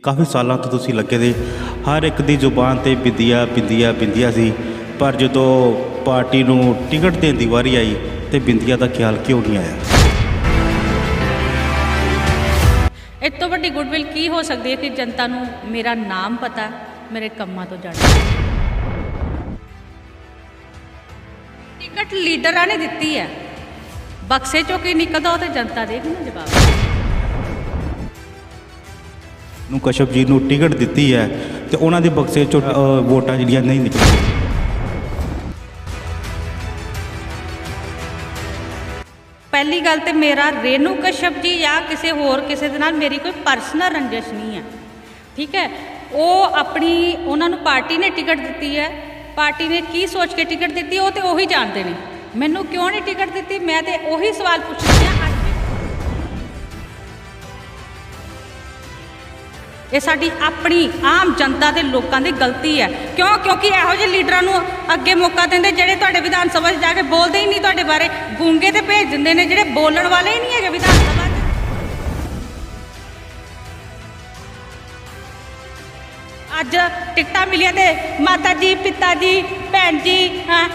ਕਾਫੀ ਸਾਲਾਂ ਤੋਂ ਤੁਸੀਂ ਲੱਗੇ ਦੇ ਹਰ ਇੱਕ ਦੀ ਜ਼ੁਬਾਨ ਤੇ ਬਿੰਦੀਆਂ ਬਿੰਦੀਆਂ ਬਿੰਦੀਆਂ ਸੀ, ਪਰ ਜਦੋਂ ਪਾਰਟੀ ਨੂੰ ਟਿਕਟ ਦੇਣ ਦੀ ਵਾਰੀ ਆਈ ਤੇ ਬਿੰਦੀਆਂ ਦਾ ਖਿਆਲ ਕਿਉਂ ਨਹੀਂ ਆਇਆ? ਇਸ ਤੋਂ ਵੱਡੀ ਗੁੱਡਵਿਲ ਕੀ ਹੋ ਸਕਦੀ ਹੈ ਕਿ ਜਨਤਾ ਨੂੰ ਮੇਰਾ ਨਾਮ ਪਤਾ, ਮੇਰੇ ਕੰਮਾਂ ਤੋਂ ਜਾਣਦਾ। ਟਿਕਟ ਲੀਡਰਾਂ ਨੇ ਦਿੱਤੀ ਹੈ, ਬਕਸੇ ਚੋਂ ਕੀ ਨਿਕਲਦਾ ਉਹ ਤੇ ਜਨਤਾ ਦੇਗੀ ਨਾ ਜਵਾਬ। ਨੂੰ ਕਸ਼ਪ ਜੀ ਨੂੰ ਟਿਕਟ ਦਿੱਤੀ ਹੈ ਤੇ ਉਹਨਾਂ ਦੇ ਬਕਸੇ ਚੋਂ ਵੋਟਾਂ ਜਿਹੜੀਆਂ ਨਹੀਂ ਨਿਕਲੀਆਂ। ਪਹਿਲੀ ਗੱਲ ਤੇ ਮੇਰਾ ਰੇਨੂ ਕਸ਼ਪ ਜੀ ਜਾਂ ਕਿਸੇ ਹੋਰ ਕਿਸੇ ਦੇ ਨਾਲ ਮੇਰੀ ਕੋਈ ਪਰਸਨਲ ਰੰਜਿਸ਼ ਨਹੀਂ ਹੈ, ਠੀਕ ਹੈ। ਉਹ ਆਪਣੀ ਉਹਨਾਂ ਨੂੰ ਪਾਰਟੀ ਨੇ ਟਿਕਟ ਦਿੱਤੀ ਹੈ, ਪਾਰਟੀ ਨੇ ਕੀ ਸੋਚ ਕੇ ਟਿਕਟ ਦਿੱਤੀ ਉਹ ਤੇ ਉਹੀ ਜਾਣਦੇ ਨੇ। ਮੈਨੂੰ ਕਿਉਂ ਨਹੀਂ ਟਿਕਟ ਦਿੱਤੀ, ਮੈਂ ਤੇ ਉਹੀ ਸਵਾਲ ਪੁੱਛਦੀ ਹਾਂ। ਇਹ ਸਾਡੀ ਆਪਣੀ ਆਮ ਜਨਤਾ ਦੇ ਲੋਕਾਂ ਦੀ ਗਲਤੀ ਹੈ। ਕਿਉਂਕਿ ਇਹੋ ਜਿਹੇ ਲੀਡਰਾਂ ਨੂੰ ਅੱਗੇ ਮੌਕਾ ਦਿੰਦੇ ਜਿਹੜੇ ਤੁਹਾਡੇ ਵਿਧਾਨ ਸਭਾ 'ਚ ਜਾ ਕੇ ਬੋਲਦੇ ਹੀ ਨਹੀਂ, ਤੁਹਾਡੇ ਬਾਰੇ ਗੂੰਗੇ ਤੇ ਭੇਜ ਦਿੰਦੇ ਨੇ ਜਿਹੜੇ ਬੋਲਣ ਵਾਲੇ ਹੀ ਨਹੀਂ ਹੈਗੇ ਵਿਧਾਨ ਸਭਾ 'ਚ। ਅੱਜ ਟਿਕਟਾਂ ਮਿਲੀਆਂ ਤੇ ਮਾਤਾ ਜੀ, ਪਿਤਾ ਜੀ, ਭੈਣ ਜੀ,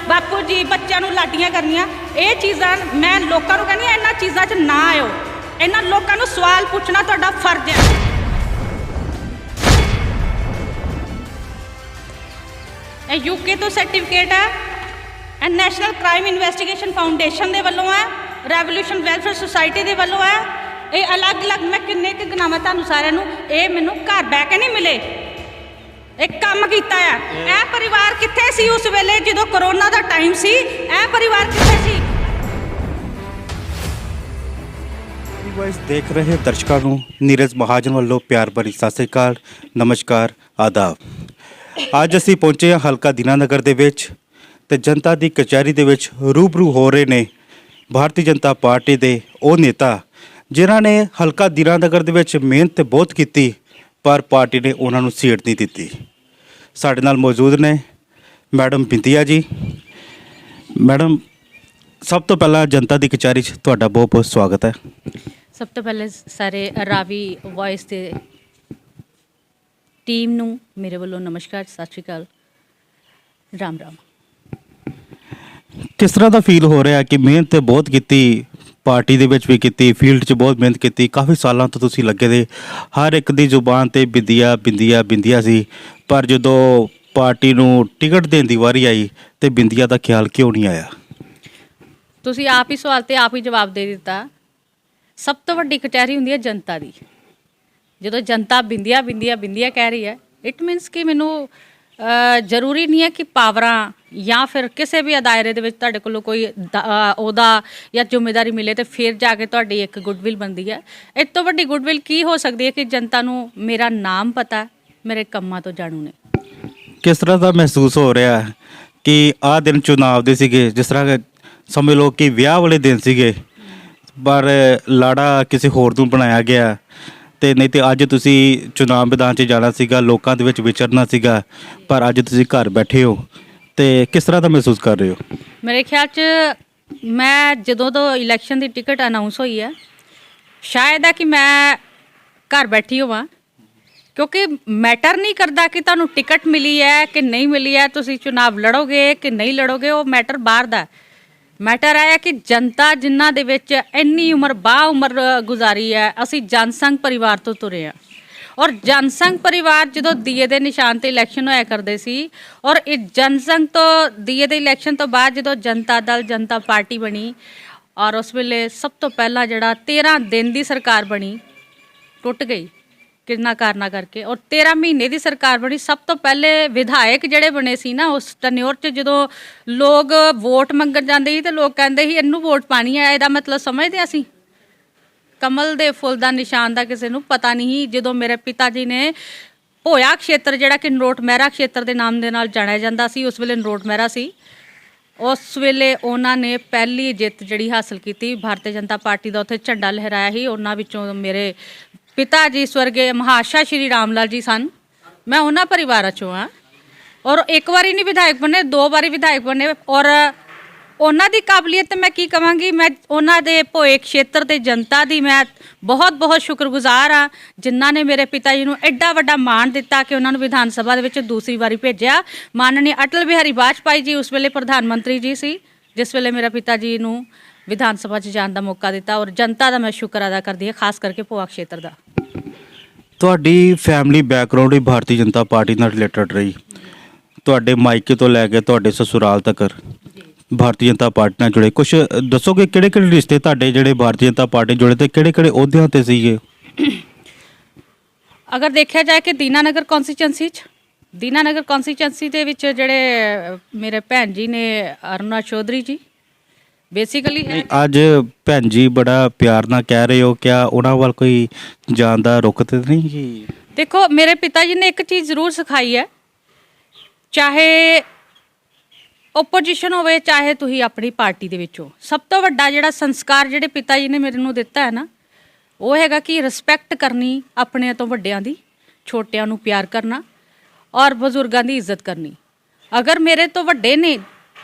ਬਾਪੂ ਜੀ, ਬੱਚਿਆਂ ਨੂੰ ਲਾਡੀਆਂ ਕਰਨੀਆਂ, ਇਹ ਚੀਜ਼ਾਂ ਮੈਂ ਲੋਕਾਂ ਨੂੰ ਕਹਿੰਦੀ ਹਾਂ ਇਹਨਾਂ ਚੀਜ਼ਾਂ 'ਚ ਨਾ ਆਇਓ। ਇਹਨਾਂ ਲੋਕਾਂ ਨੂੰ ਸਵਾਲ ਪੁੱਛਣਾ ਤੁਹਾਡਾ ਫਰਜ਼ ਹੈ। ਇਹ ਯੂਕੇ ਤੋਂ ਸਰਟੀਫਿਕੇਟ ਹੈ, ਇਹ ਨੈਸ਼ਨਲ ਕ੍ਰਾਈਮ ਇਨਵੈਸਟੀਗੇਸ਼ਨ ਫਾਊਂਡੇਸ਼ਨ ਦੇ ਵੱਲੋਂ ਹੈ, ਰੈਵੋਲੂਸ਼ਨ ਵੈਲਫੇਅਰ ਸੁਸਾਇਟੀ ਦੇ ਵੱਲੋਂ ਹੈ। ਇਹ ਅਲੱਗ-ਅਲੱਗ ਮੈਂ ਕਿੰਨੇ ਕੁ ਗਿਣਾਵਾਂ ਤੁਹਾਨੂੰ ਸਾਰਿਆਂ ਨੂੰ, ਇਹ ਮੈਨੂੰ ਘਰ ਬਹਿ ਕੇ ਨਹੀਂ ਮਿਲੇ, ਇਹ ਕੰਮ ਕੀਤਾ ਆ। ਇਹ ਪਰਿਵਾਰ ਕਿੱਥੇ ਸੀ ਉਸ ਵੇਲੇ ਜਦੋਂ ਕਰੋਨਾ ਦਾ ਟਾਈਮ ਸੀ? ਇਹ ਪਰਿਵਾਰ ਕਿੱਥੇ ਸੀ? ਦੇਖ ਰਹੇ ਦਰਸ਼ਕਾਂ ਨੂੰ ਨੀਰਜ ਮਹਾਜਨ ਵੱਲੋਂ ਪਿਆਰ ਭਰੀ ਸਤਿ ਸ਼੍ਰੀ ਅਕਾਲ, ਨਮਸਕਾਰ, ਆਦਾਬ। ਅੱਜ ਅਸੀਂ ਪਹੁੰਚੇ ਹਾਂ ਹਲਕਾ ਦੀਨਾਨਗਰ ਦੇ ਵਿੱਚ ਤੇ ਜਨਤਾ ਦੀ ਕਚਹਿਰੀ ਦੇ ਵਿੱਚ ਰੂਬਰੂ ਹੋ ਰਹੇ ਨੇ ਭਾਰਤੀ ਜਨਤਾ ਪਾਰਟੀ ਦੇ ਉਹ ਨੇਤਾ ਜਿਨ੍ਹਾਂ ਨੇ ਹਲਕਾ ਦੀਨਾਨਗਰ ਦੇ ਵਿੱਚ ਮਿਹਨਤ ਬਹੁਤ ਕੀਤੀ, ਪਰ ਪਾਰਟੀ ਨੇ ਉਹਨਾਂ ਨੂੰ ਸੀਟ ਨਹੀਂ ਦਿੱਤੀ। ਸਾਡੇ ਨਾਲ ਮੌਜੂਦ ਨੇ ਮੈਡਮ ਬਿੰਦੀਆਂ ਜੀ। ਮੈਡਮ, ਸਭ ਤੋਂ ਪਹਿਲਾਂ ਜਨਤਾ ਦੀ ਕਚਹਿਰੀ 'ਚ ਤੁਹਾਡਾ ਬਹੁਤ ਬਹੁਤ ਸਵਾਗਤ ਹੈ। ਸਭ ਤੋਂ ਪਹਿਲੇ ਸਾਰੇ ਰਾਵੀ ਵੌਇਸ ਦੇ ਟੀਮ ਨੂੰ ਮੇਰੇ ਵੱਲੋਂ ਨਮਸਕਾਰ, ਸਤਿ ਸ਼੍ਰੀ ਅਕਾਲ, ਰਾਮ ਰਾਮ। ਕਿਸ ਤਰ੍ਹਾਂ ਦਾ ਫੀਲ ਹੋ ਰਿਹਾ ਕਿ ਮਿਹਨਤ ਬਹੁਤ ਕੀਤੀ, ਪਾਰਟੀ ਦੇ ਵਿੱਚ ਵੀ ਕੀਤੀ, ਫੀਲਡ 'ਚ ਬਹੁਤ ਮਿਹਨਤ ਕੀਤੀ, ਕਾਫੀ ਸਾਲਾਂ ਤੋਂ ਤੁਸੀਂ ਲੱਗੇ ਦੇ ਹਰ ਇੱਕ ਦੀ ਜ਼ੁਬਾਨ ਤੇ ਬਿੰਦੀਆਂ ਬਿੰਦੀਆਂ ਬਿੰਦੀਆਂ ਸੀ, ਪਰ ਜਦੋਂ ਪਾਰਟੀ ਨੂੰ ਟਿਕਟ ਦੇਣ ਦੀ ਵਾਰੀ ਆਈ ਤੇ ਬਿੰਦੀਆਂ ਦਾ ਖਿਆਲ ਕਿਉਂ ਨਹੀਂ ਆਇਆ? ਤੁਸੀਂ ਆਪ ਹੀ ਸਵਾਲ ਤੇ ਆਪ ਹੀ ਜਵਾਬ ਦੇ ਦਿੱਤਾ। ਸਭ ਤੋਂ ਵੱਡੀ ਕਚਹਿਰੀ ਹੁੰਦੀ ਹੈ ਜਨਤਾ ਦੀ। ਜਦੋਂ ਜਨਤਾ ਬਿੰਦੀਆਂ ਬਿੰਦੀਆਂ ਬਿੰਦੀਆਂ ਕਹਿ ਰਹੀ ਹੈ, ਇਟ ਮੀਨਸ ਕਿ ਮੈਨੂੰ ਜ਼ਰੂਰੀ ਨਹੀਂ ਹੈ ਕਿ ਪਾਵਰਾਂ ਜਾਂ ਫਿਰ ਕਿਸੇ ਵੀ ਦਾਇਰੇ ਦੇ ਵਿੱਚ ਤੁਹਾਡੇ ਕੋਲੋਂ ਕੋਈ ਉਹਦਾ ਜਾਂ ਜ਼ਿੰਮੇਵਾਰੀ ਮਿਲੇ ਤੇ ਫਿਰ ਜਾ ਕੇ ਤੁਹਾਡੀ ਇੱਕ ਗੁੱਡਵਿਲ ਬਣਦੀ ਹੈ। ਇਸ ਤੋਂ ਵੱਡੀ ਗੁੱਡਵਿਲ ਕੀ ਹੋ ਸਕਦੀ ਹੈ ਕਿ ਜਨਤਾ ਨੂੰ ਮੇਰਾ ਨਾਮ ਪਤਾ, ਮੇਰੇ ਕੰਮਾਂ ਤੋਂ ਜਾਣੂ ਨੇ। ਕਿਸ ਤਰ੍ਹਾਂ ਦਾ ਮਹਿਸੂਸ ਹੋ ਰਿਹਾ ਕਿ ਆਹ ਦਿਨ ਚੁਣਾਵ ਦੇ ਸੀਗੇ, ਜਿਸ ਤਰ੍ਹਾਂ ਸਮਝ ਲਓ ਕਿ ਵਿਆਹ ਵਾਲੇ ਦਿਨ ਸੀਗੇ, ਪਰ ਲਾੜਾ ਕਿਸੇ ਹੋਰ ਨੂੰ ਬਣਾਇਆ ਗਿਆ, ਤੇ ਨਹੀਂ ਤੇ ਅੱਜ ਤੁਸੀਂ ਚੁਣਾਵ ਮੈਦਾਨ 'ਚ ਜਾਣਾ ਸੀਗਾ, ਲੋਕਾਂ ਦੇ ਵਿੱਚ ਵਿਚਰਨਾ ਸੀਗਾ, ਪਰ ਅੱਜ ਤੁਸੀਂ ਘਰ ਬੈਠੇ ਹੋ, ਤੇ ਕਿਸ ਤਰ੍ਹਾਂ ਦਾ ਮਹਿਸੂਸ ਕਰ ਰਹੇ ਹੋ? ਮੇਰੇ ਖਿਆਲ 'ਚ ਮੈਂ ਜਦੋਂ ਤੋਂ ਇਲੈਕਸ਼ਨ ਦੀ ਟਿਕਟ ਅਨਾਉਂਸ ਹੋਈ ਹੈ, ਸ਼ਾਇਦ ਹੈ ਕਿ ਮੈਂ ਘਰ ਬੈਠੀ ਹੋਵਾਂ, ਕਿਉਂਕਿ ਮੈਟਰ ਨਹੀਂ ਕਰਦਾ ਕਿ ਤੁਹਾਨੂੰ ਟਿਕਟ ਮਿਲੀ ਹੈ ਕਿ ਨਹੀਂ ਮਿਲੀ ਹੈ, ਤੁਸੀਂ ਚੁਣਾਵ ਲੜੋਗੇ ਕਿ ਨਹੀਂ ਲੜੋਗੇ, ਉਹ ਮੈਟਰ ਬਾਹਰ ਦਾ। ਮੈਟਰ ਆਇਆ ਕਿ ਜਨਤਾ ਜਿਨ੍ਹਾਂ ਦੇ ਵਿੱਚ ਇੰਨੀ ਉਮਰ ਉਮਰ ਗੁਜ਼ਾਰੀ ਹੈ, ਅਸੀਂ ਜਨਸੰਘ ਪਰਿਵਾਰ ਤੋਂ ਤੁਰੇ ਹਾਂ। ਔਰ ਜਨਸੰਘ ਪਰਿਵਾਰ ਜਦੋਂ ਦੀਏ ਦੇ ਨਿਸ਼ਾਨ 'ਤੇ ਇਲੈਕਸ਼ਨ ਹੋਇਆ ਕਰਦੇ ਸੀ, ਔਰ ਇਹ ਜਨਸੰਘ ਤੋਂ ਦੀਏ ਦੇ ਇਲੈਕਸ਼ਨ ਤੋਂ ਬਾਅਦ ਜਦੋਂ ਜਨਤਾ ਦਲ ਜਨਤਾ ਪਾਰਟੀ ਬਣੀ, ਔਰ ਉਸ ਵੇਲੇ ਸਭ ਤੋਂ ਪਹਿਲਾਂ ਜਿਹੜਾ 13 ਦਿਨ ਦੀ ਸਰਕਾਰ ਬਣੀ, ਟੁੱਟ ਗਈ ਕਿੰਨਾ ਕਾਰਨਾਂ ਕਰਕੇ, ਔਰ 13 ਮਹੀਨੇ ਦੀ ਸਰਕਾਰ ਬਣੀ। ਸਭ ਤੋਂ ਪਹਿਲੇ ਵਿਧਾਇਕ ਜਿਹੜੇ ਬਣੇ ਸੀ ਨਾ ਉਸ ਟਨਿਓਰ 'ਚ, ਜਦੋਂ ਲੋਕ ਵੋਟ ਮੰਗਣ ਜਾਂਦੇ ਸੀ ਤੇ ਲੋਕ ਕਹਿੰਦੇ ਸੀ ਇਹਨੂੰ ਵੋਟ ਪਾਣੀ ਹੈ, ਇਹਦਾ ਮਤਲਬ ਸਮਝਦੇ ਅਸੀਂ ਕਮਲ ਦੇ ਫੁੱਲ ਦਾ ਨਿਸ਼ਾਨ ਦਾ ਕਿਸੇ ਨੂੰ ਪਤਾ ਨਹੀਂ। ਜਦੋਂ ਮੇਰੇ ਪਿਤਾ ਜੀ ਨੇ ਭੋਇਆ ਖੇਤਰ ਜਿਹੜਾ ਕਿ ਨਰੋਟ ਮਹਿਰਾ ਖੇਤਰ ਦੇ ਨਾਮ ਦੇ ਨਾਲ ਜਾਣਿਆ ਜਾਂਦਾ ਸੀ, ਉਸ ਵੇਲੇ ਨਰੋਟ ਮਹਿਰਾ ਸੀ, ਉਸ ਵੇਲੇ ਉਹਨਾਂ ਨੇ ਪਹਿਲੀ ਜਿੱਤ ਜਿਹੜੀ ਹਾਸਲ ਕੀਤੀ, ਭਾਰਤੀ ਜਨਤਾ ਪਾਰਟੀ ਦਾ ਉੱਥੇ ਝੰਡਾ ਲਹਿਰਾਇਆ ਸੀ। ਉਹਨਾਂ ਵਿੱਚੋਂ ਮੇਰੇ ਪਿਤਾ ਜੀ ਸਵਰਗੇ ਮਹਾਸ਼ਾ ਸ਼੍ਰੀ ਰਾਮ ਲਾਲ ਜੀ ਸਨ। ਮੈਂ ਉਹਨਾਂ ਪਰਿਵਾਰਾਂ 'ਚੋਂ ਹਾਂ, ਔਰ ਇੱਕ ਵਾਰੀ ਨਹੀਂ ਵਿਧਾਇਕ ਬਣੇ, 2 ਵਾਰੀ ਵਿਧਾਇਕ ਬਣੇ, ਔਰ ਉਹਨਾਂ ਦੀ ਕਾਬਲੀਅਤ ਤੇ ਮੈਂ ਕੀ ਕਵਾਂਗੀ, ਮੈਂ ਉਹਨਾਂ ਦੇ ਭੋਏ ਖੇਤਰ ਦੇ ਜਨਤਾ ਦੀ ਮੈਂ ਬਹੁਤ ਬਹੁਤ ਸ਼ੁਕਰਗੁਜ਼ਾਰ ਆ, ਜਿਨ੍ਹਾਂ ਨੇ ਮੇਰੇ ਪਿਤਾ ਜੀ ਨੂੰ ਐਡਾ ਵੱਡਾ ਮਾਣ ਦਿੱਤਾ ਕਿ ਉਹਨਾਂ ਨੂੰ ਵਿਧਾਨ ਸਭਾ ਦੇ ਵਿੱਚ ਦੂਸਰੀ ਵਾਰੀ ਭੇਜਿਆ। ਮਾਨनीय ਅਟਲ ਬਿਹਾਰੀ ਵਾਜਪਾਈ ਜੀ ਉਸ ਵੇਲੇ ਪ੍ਰਧਾਨ ਮੰਤਰੀ ਜੀ ਸੀ, ਜਿਸ ਵੇਲੇ ਮੇਰੇ ਪਿਤਾ ਜੀ ਨੂੰ ਵਿਧਾਨ ਸਭਾ 'ਚ ਜਾਣ ਦਾ ਮੌਕਾ ਦਿੱਤਾ, ਔਰ ਜਨਤਾ ਦਾ ਮੈਂ ਸ਼ੁਕਰ ਅਦਾ ਕਰਦੀ ਹਾਂ, ਖਾਸ ਕਰਕੇ ਭੋਆ ਖੇਤਰ ਦਾ। ਤੁਹਾਡੀ ਫੈਮਿਲੀ ਬੈਕਗ੍ਰਾਉਂਡ ਹੀ ਭਾਰਤੀ ਜਨਤਾ ਪਾਰਟੀ ਨਾਲ ਰਿਲੇਟਡ ਰਹੀ, ਤੁਹਾਡੇ ਮਾਇਕੇ ਤੋਂ ਲੈ ਕੇ ਤੁਹਾਡੇ ਸਸੁਰਾਲ ਤੱਕ ਭਾਰਤੀ ਜਨਤਾ ਪਾਰਟੀ ਨਾਲ ਜੁੜੇ। ਕੁਝ ਦੱਸੋਗੇ ਕਿਹੜੇ ਕਿਹੜੇ ਰਿਸ਼ਤੇ ਤੁਹਾਡੇ ਜਿਹੜੇ ਭਾਰਤੀ ਜਨਤਾ ਪਾਰਟੀ ਜੁੜੇ ਤੇ ਕਿਹੜੇ ਕਿਹੜੇ ਅਹੁਦਿਆਂ ਤੇ ਸੀਗੇ? ਅਗਰ ਦੇਖਿਆ ਜਾਏ ਕਿ ਦੀਨਾਨਗਰ ਕੌਂਸਟੀਚੁਐਂਸੀ ਦੇ ਵਿੱਚ ਜਿਹੜੇ ਮੇਰੇ ਭੈਣ ਜੀ ਨੇ ਅਰੁਣਾ ਚੌਧਰੀ ਜੀ ਬੇਸਿਕਲੀ ਨਹੀਂ, ਅੱਜ ਭੈਣ ਜੀ ਬੜਾ ਪਿਆਰ ਨਾਲ ਕਹਿ ਰਹੇ ਹੋ, ਕਿਆ ਉਹਨਾਂ ਵੱਲ ਕੋਈ ਜਾਣ ਦਾ ਰੁਖ ਤੇ ਨਹੀਂ ਜੀ? ਦੇਖੋ, ਮੇਰੇ ਪਿਤਾ ਜੀ ਨੇ ਇੱਕ ਚੀਜ਼ ਜ਼ਰੂਰ ਸਿਖਾਈ ਹੈ, ਚਾਹੇ ਓਪੋਜੀਸ਼ਨ ਹੋਵੇ ਚਾਹੇ ਤੁਸੀਂ ਆਪਣੀ ਪਾਰਟੀ ਦੇ ਵਿੱਚ ਹੋ, ਸਭ ਤੋਂ ਵੱਡਾ ਜਿਹੜਾ ਸੰਸਕਾਰ ਜਿਹੜੇ ਪਿਤਾ ਜੀ ਨੇ ਮੇਰੇ ਨੂੰ ਦਿੱਤਾ ਹੈ ਨਾ, ਉਹ ਹੈਗਾ ਕਿ ਰਿਸਪੈਕਟ ਕਰਨੀ ਆਪਣੇ ਤੋਂ ਵੱਡਿਆਂ ਦੀ, ਛੋਟਿਆਂ ਨੂੰ ਪਿਆਰ ਕਰਨਾ ਔਰ ਬਜ਼ੁਰਗਾਂ ਦੀ ਇੱਜ਼ਤ ਕਰਨੀ। ਅਗਰ ਮੇਰੇ ਤੋਂ ਵੱਡੇ ਨੇ,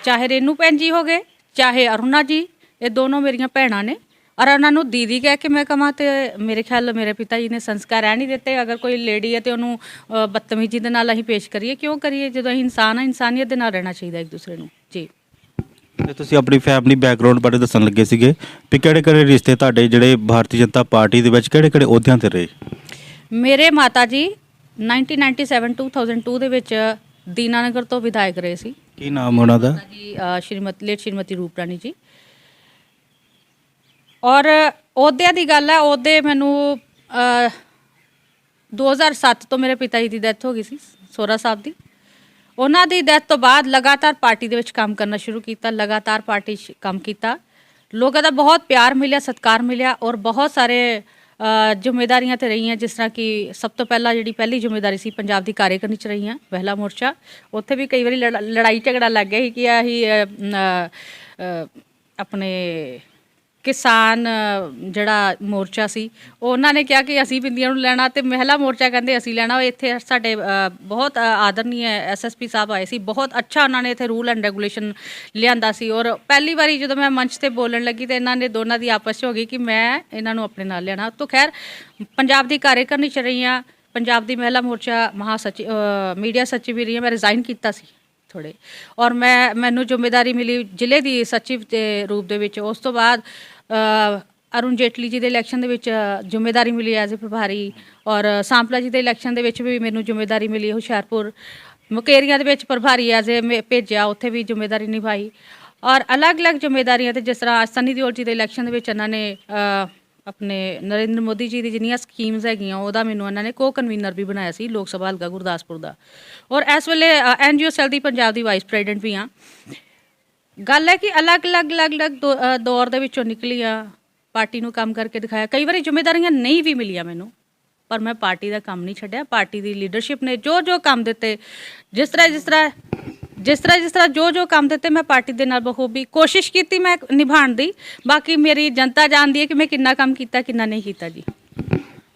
ਚਾਹੇ ਰੇਨੂ ਭੈਣ ਜੀ ਹੋ ਗਏ ਚਾਹੇ ਅਰੁਣਾ ਜੀ, ਇਹ ਦੋਨੋਂ ਮੇਰੀਆਂ ਭੈਣਾਂ ਨੇ, ਔਰ ਉਹਨਾਂ ਨੂੰ ਦੀਦੀ ਕਹਿ ਕੇ ਮੈਂ ਕਹਾਂ ਤੇ ਮੇਰੇ ਖਿਆਲ ਮੇਰੇ ਪਿਤਾ ਜੀ ਨੇ ਸੰਸਕਾਰ ਐ ਨਹੀਂ ਦਿੱਤੇ। ਅਗਰ ਕੋਈ ਲੇਡੀ ਹੈ ਤੇ ਉਹਨੂੰ ਬਦਤਮੀਜ਼ੀ ਦੇ ਨਾਲ ਅਸੀਂ ਪੇਸ਼ ਕਰੀਏ, ਕਿਉਂ ਕਰੀਏ? ਜਦੋਂ ਅਸੀਂ ਇਨਸਾਨ ਆ, ਇਨਸਾਨੀਅਤ ਦੇ ਨਾਲ ਰਹਿਣਾ ਚਾਹੀਦਾ ਇੱਕ ਦੂਸਰੇ ਨੂੰ ਜੀ। ਤੇ ਤੁਸੀਂ ਆਪਣੀ ਫੈਮਿਲੀ ਬੈਕਗ੍ਰਾਉਂਡ ਬਾਰੇ ਦੱਸਣ ਲੱਗੇ ਸੀਗੇ ਵੀ ਕਿਹੜੇ ਕਿਹੜੇ ਰਿਸ਼ਤੇ ਤੁਹਾਡੇ ਜਿਹੜੇ ਭਾਰਤੀ ਜਨਤਾ ਪਾਰਟੀ ਦੇ ਵਿੱਚ ਕਿਹੜੇ ਕਿਹੜੇ ਅਹੁਦਿਆਂ ਤੇ ਰਹੇ? ਮੇਰੇ ਮਾਤਾ ਜੀ 1997-2002 ਦੇ ਵਿੱਚ ਦੀਨਾਨਗਰ ਤੋਂ ਵਿਧਾਇਕ ਰਹੇ ਸੀ। ਕੀ ਨਾਮ ਉਹਨਾਂ ਦਾ? ਜੀ ਸ਼੍ਰੀਮਤੀ ਰੂਪ ਰਾਣੀ ਜੀ। ਔਰ ਅਹੁਦਿਆਂ ਦੀ ਗੱਲ ਹੈ, ਅਹੁਦੇ ਮੈਨੂੰ 2007 ਤੋਂ ਮੇਰੇ ਪਿਤਾ ਜੀ ਦੀ ਡੈਥ ਹੋ ਗਈ ਸੀ, ਸੋਹਰਾ ਸਾਹਿਬ ਦੀ। ਉਹਨਾਂ ਦੀ ਡੈਥ ਤੋਂ ਬਾਅਦ ਲਗਾਤਾਰ ਪਾਰਟੀ ਦੇ ਵਿੱਚ ਕੰਮ ਕਰਨਾ ਸ਼ੁਰੂ ਕੀਤਾ, ਲਗਾਤਾਰ ਪਾਰਟੀ 'ਚ ਕੰਮ ਕੀਤਾ, ਲੋਕਾਂ ਦਾ ਬਹੁਤ ਪਿਆਰ ਮਿਲਿਆ, ਸਤਿਕਾਰ ਮਿਲਿਆ, ਔਰ ਬਹੁਤ ਸਾਰੇ ਜ਼ਿੰਮੇਵਾਰੀਆਂ ਤੇ ਰਹੀਆਂ, ਜਿਸ ਤਰ੍ਹਾਂ ਕਿ ਸਭ ਤੋਂ ਪਹਿਲੀ ਜ਼ਿੰਮੇਵਾਰੀ ਸੀ ਪੰਜਾਬ ਦੀ ਕਾਰਜਕਾਰਨੀ 'ਚ ਰਹੀ ਹਾਂ, ਪਹਿਲਾ ਮੋਰਚਾ। ਉੱਥੇ ਵੀ ਕਈ ਵਾਰੀ ਲੜਾਈ ਝਗੜਾ ਲੱਗ ਗਿਆ ਸੀ ਕਿ ਅਸੀਂ ਆਪਣੇ ਕਿਸਾਨ ਜਿਹੜਾ ਮੋਰਚਾ ਸੀ, ਉਹਨਾਂ ਨੇ ਕਿਹਾ ਕਿ ਅਸੀਂ ਬਿੰਦੀਆਂ ਨੂੰ ਲੈਣਾ ਤੇ ਮਹਿਲਾ ਮੋਰਚਾ ਕਹਿੰਦੇ ਅਸੀਂ ਲੈਣਾ। ਇੱਥੇ ਸਾਡੇ ਬਹੁਤ ਆਦਰਨੀय ਐਸਐਸਪੀ ਸਾਹਿਬ ਆਏ ਸੀ, ਬਹੁਤ ਅੱਛਾ ਉਹਨਾਂ ਨੇ ਇੱਥੇ ਰੂਲ ਐਂਡ ਰੈਗੂਲੇਸ਼ਨ ਲਿਆਂਦਾ ਸੀ। ਔਰ ਪਹਿਲੀ ਵਾਰੀ ਜਦੋਂ ਮੈਂ ਮੰਚ ਤੇ ਬੋਲਣ ਲੱਗੀ ਤੇ ਇਹਨਾਂ ਨੇ ਦੋਨਾਂ ਦੀ ਆਪਸ 'ਚ ਹੋ ਗਈ ਕਿ ਮੈਂ ਇਹਨਾਂ ਨੂੰ ਆਪਣੇ ਨਾਲ ਲੈਣਾ। ਤੋਂ ਖੈਰ ਪੰਜਾਬ ਦੀ ਕਾਰਜਕਾਰਨੀ 'ਚ ਰਹੀ ਹਾਂ, ਪੰਜਾਬ ਦੀ ਮਹਿਲਾ ਮੋਰਚਾ ਮੀਡੀਆ ਸਚਿਵ ਵੀ ਰਹੀ ਹਾਂ। ਮੈਂ ਰਿਜ਼ਾਈਨ ਕੀਤਾ ਸੀ ਥੋੜ੍ਹੇ, ਔਰ ਮੈਨੂੰ ਜ਼ਿੰਮੇਵਾਰੀ ਮਿਲੀ ਜ਼ਿਲ੍ਹੇ ਦੀ ਸਚਿਵ ਦੇ ਰੂਪ ਦੇ ਵਿੱਚ। ਉਸ ਤੋਂ ਬਾਅਦ ਅਰੁਣ ਜੇਟਲੀ ਜੀ ਦੇ ਇਲੈਕਸ਼ਨ ਦੇ ਵਿੱਚ ਜ਼ਿੰਮੇਵਾਰੀ ਮਿਲੀ ਐਜ਼ ਏ ਪ੍ਰਭਾਰੀ, ਔਰ ਸਾਂਪਲਾ ਜੀ ਦੇ ਇਲੈਕਸ਼ਨ ਦੇ ਵਿੱਚ ਵੀ ਮੈਨੂੰ ਜ਼ਿੰਮੇਵਾਰੀ ਮਿਲੀ ਹੁਸ਼ਿਆਰਪੁਰ। ਮੁਕੇਰੀਆਂ ਦੇ ਵਿੱਚ ਪ੍ਰਭਾਰੀ ਐਜ਼ ਏ ਭੇਜਿਆ, ਉੱਥੇ ਵੀ ਜ਼ਿੰਮੇਵਾਰੀ ਨਿਭਾਈ। ਔਰ ਅਲੱਗ-ਅਲੱਗ ਜ਼ਿੰਮੇਵਾਰੀਆਂ ਤੇ ਜਿਸ ਤਰ੍ਹਾਂ ਸਨੀ ਦਿਓਲ ਜੀ ਦੇ ਇਲੈਕਸ਼ਨ ਦੇ ਵਿੱਚ ਇਹਨਾਂ ਨੇ ਆਪਣੇ ਨਰਿੰਦਰ ਮੋਦੀ ਜੀ ਦੀ ਜਿੰਨੀਆਂ ਸਕੀਮਸ ਹੈਗੀਆਂ ਉਹਦਾ ਮੈਨੂੰ ਇਹਨਾਂ ਨੇ ਕਨਵੀਨਰ ਵੀ ਬਣਾਇਆ ਸੀ ਲੋਕ ਸਭਾ ਹਲਕਾ ਗੁਰਦਾਸਪੁਰ ਦਾ। ਔਰ ਇਸ ਵੇਲੇ NGO ਸੈੱਲ ਦੀ ਪੰਜਾਬ ਦੀ ਵਾਈਸ ਪ੍ਰੈਜ਼ੀਡੈਂਟ ਵੀ ਹਾਂ। ਗੱਲ ਹੈ ਕਿ ਅਲੱਗ-ਅਲੱਗ ਦੌਰ ਦੇ ਵਿੱਚੋਂ ਨਿਕਲੀ ਆ, ਪਾਰਟੀ ਨੂੰ ਕੰਮ ਕਰਕੇ ਦਿਖਾਇਆ। ਕਈ ਵਾਰੀ ਜ਼ਿੰਮੇਵਾਰੀਆਂ ਨਹੀਂ ਵੀ ਮਿਲੀਆਂ ਮੈਨੂੰ, ਪਰ ਮੈਂ ਪਾਰਟੀ ਦਾ ਕੰਮ ਨਹੀਂ ਛੱਡਿਆ। ਪਾਰਟੀ ਦੀ ਲੀਡਰਸ਼ਿਪ ਨੇ ਜੋ ਕੰਮ ਦਿੱਤੇ, ਜਿਸ ਤਰ੍ਹਾਂ ਜੋ ਕੰਮ ਦਿੱਤੇ, ਮੈਂ ਪਾਰਟੀ ਦੇ ਨਾਲ ਬਖੂਬੀ ਕੋਸ਼ਿਸ਼ ਕੀਤੀ ਮੈਂ ਨਿਭਾਉਣ ਦੀ। ਬਾਕੀ ਮੇਰੀ ਜਨਤਾ ਜਾਣਦੀ ਹੈ ਕਿ ਮੈਂ ਕਿੰਨਾ ਕੰਮ ਕੀਤਾ, ਕਿੰਨਾ ਨਹੀਂ ਕੀਤਾ ਜੀ।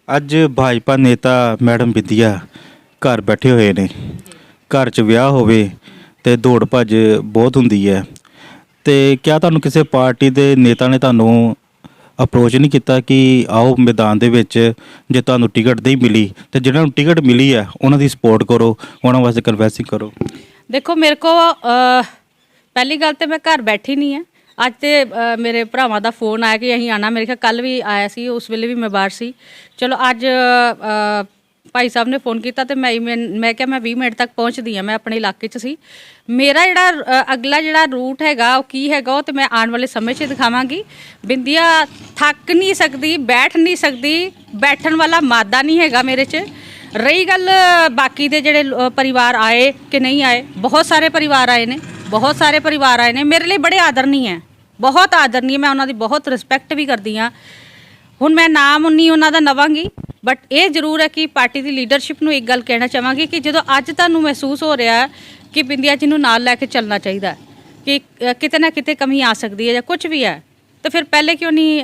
ਅੱਜ ਭਾਜਪਾ ਨੇਤਾ ਮੈਡਮ ਬਿੰਦੀਆ ਘਰ ਬੈਠੇ ਹੋਏ ਨੇ, ਘਰ 'ਚ ਵਿਆਹ ਹੋਵੇ ਤੇ ਦੌੜ ਭੱਜ ਬਹੁਤ ਹੁੰਦੀ ਹੈ, ਤੇ ਕਿਆ ਤੁਹਾਨੂੰ ਕਿਸੇ ਪਾਰਟੀ ਦੇ ਨੇਤਾ ਨੇ ਤੁਹਾਨੂੰ ਅਪਰੋਚ ਨਹੀਂ ਕੀਤਾ ਕਿ ਆਓ ਮੈਦਾਨ ਦੇ ਵਿੱਚ, ਜੇ ਤੁਹਾਨੂੰ ਟਿਕਟ ਨਹੀਂ ਮਿਲੀ ਤੇ ਜਿਹਨਾਂ ਨੂੰ ਟਿਕਟ ਮਿਲੀ ਹੈ ਉਹਨਾਂ ਦੀ ਸਪੋਰਟ ਕਰੋ, ਉਹਨਾਂ ਵਾਸਤੇ ਕਨਵੈਂਸਿੰਗ ਕਰੋ? ਦੇਖੋ, ਮੇਰੇ ਕੋ ਪਹਿਲੀ ਗੱਲ ਤੇ ਮੈਂ ਘਰ ਬੈਠੀ ਨਹੀਂ ਹੈ। ਅੱਜ ਤੇ ਮੇਰੇ ਭਰਾਵਾਂ ਦਾ ਫੋਨ ਆਇਆ ਕਿ ਅਸੀਂ ਆਉਣਾ, ਮੇਰੇ ਖਿਆਲ ਕੱਲ੍ਹ ਵੀ ਆਇਆ ਸੀ, ਉਸ ਵੇਲੇ ਵੀ ਮੈਂ ਬਾਹਰ ਸੀ। ਚਲੋ ਅੱਜ ਭਾਈ ਸਾਹਿਬ ਨੇ ਫੋਨ ਕੀਤਾ ਤੇ ਮੈਂ ਕਿਹਾ ਮੈਂ 20 ਮਿੰਟ ਤੱਕ ਪਹੁੰਚਦੀ ਹਾਂ। ਮੈਂ ਆਪਣੇ ਇਲਾਕੇ 'ਚ ਸੀ। ਮੇਰਾ ਜਿਹੜਾ ਅਗਲਾ ਜਿਹੜਾ ਰੂਟ ਹੈਗਾ ਉਹ ਕੀ ਹੈਗਾ, ਉਹ ਤੇ ਮੈਂ ਆਉਣ ਵਾਲੇ ਸਮੇਂ 'ਚ ਦਿਖਾਵਾਂਗੀ। ਬਿੰਦੀਆ ਥੱਕ ਨਹੀਂ ਸਕਦੀ, ਬੈਠ ਨਹੀਂ ਸਕਦੀ, ਬੈਠਣ ਵਾਲਾ ਮਾਦਾ ਨਹੀਂ ਹੈਗਾ ਮੇਰੇ 'ਚ। ਰਹੀ ਗੱਲ ਬਾਕੀ ਦੇ ਜਿਹੜੇ ਪਰਿਵਾਰ ਆਏ ਕਿ ਨਹੀਂ ਆਏ, ਬਹੁਤ ਸਾਰੇ ਪਰਿਵਾਰ ਆਏ ਨੇ, ਮੇਰੇ ਲਈ ਬੜੇ ਆਦਰਨੀ ਹੈ, ਬਹੁਤ ਆਦਰਨੀ ਹੈ। ਮੈਂ ਉਹਨਾਂ ਦੀ ਬਹੁਤ ਰਿਸਪੈਕਟ ਵੀ ਕਰਦੀ ਹਾਂ। ਹੁਣ ਮੈਂ ਨਾਮ ਨਹੀਂ ਉਹਨਾਂ ਦਾ ਲਵਾਂਗੀ, ਬਟ ਇਹ ਜ਼ਰੂਰ ਹੈ ਕਿ ਪਾਰਟੀ ਦੀ ਲੀਡਰਸ਼ਿਪ ਨੂੰ ਇੱਕ ਗੱਲ ਕਹਿਣਾ ਚਾਹਾਂਗੀ ਕਿ ਜਦੋਂ ਅੱਜ ਤੁਹਾਨੂੰ ਮਹਿਸੂਸ ਹੋ ਰਿਹਾ ਕਿ ਬਿੰਦੀਆ ਜੀ ਨੂੰ ਨਾਲ ਲੈ ਕੇ ਚੱਲਣਾ ਚਾਹੀਦਾ, ਕਿ ਕਿਤੇ ਨਾ ਕਿਤੇ ਕਮੀ ਆ ਸਕਦੀ ਹੈ ਜਾਂ ਕੁਝ ਵੀ ਹੈ, ਤਾਂ ਫਿਰ ਪਹਿਲੇ ਕਿਉਂ ਨਹੀਂ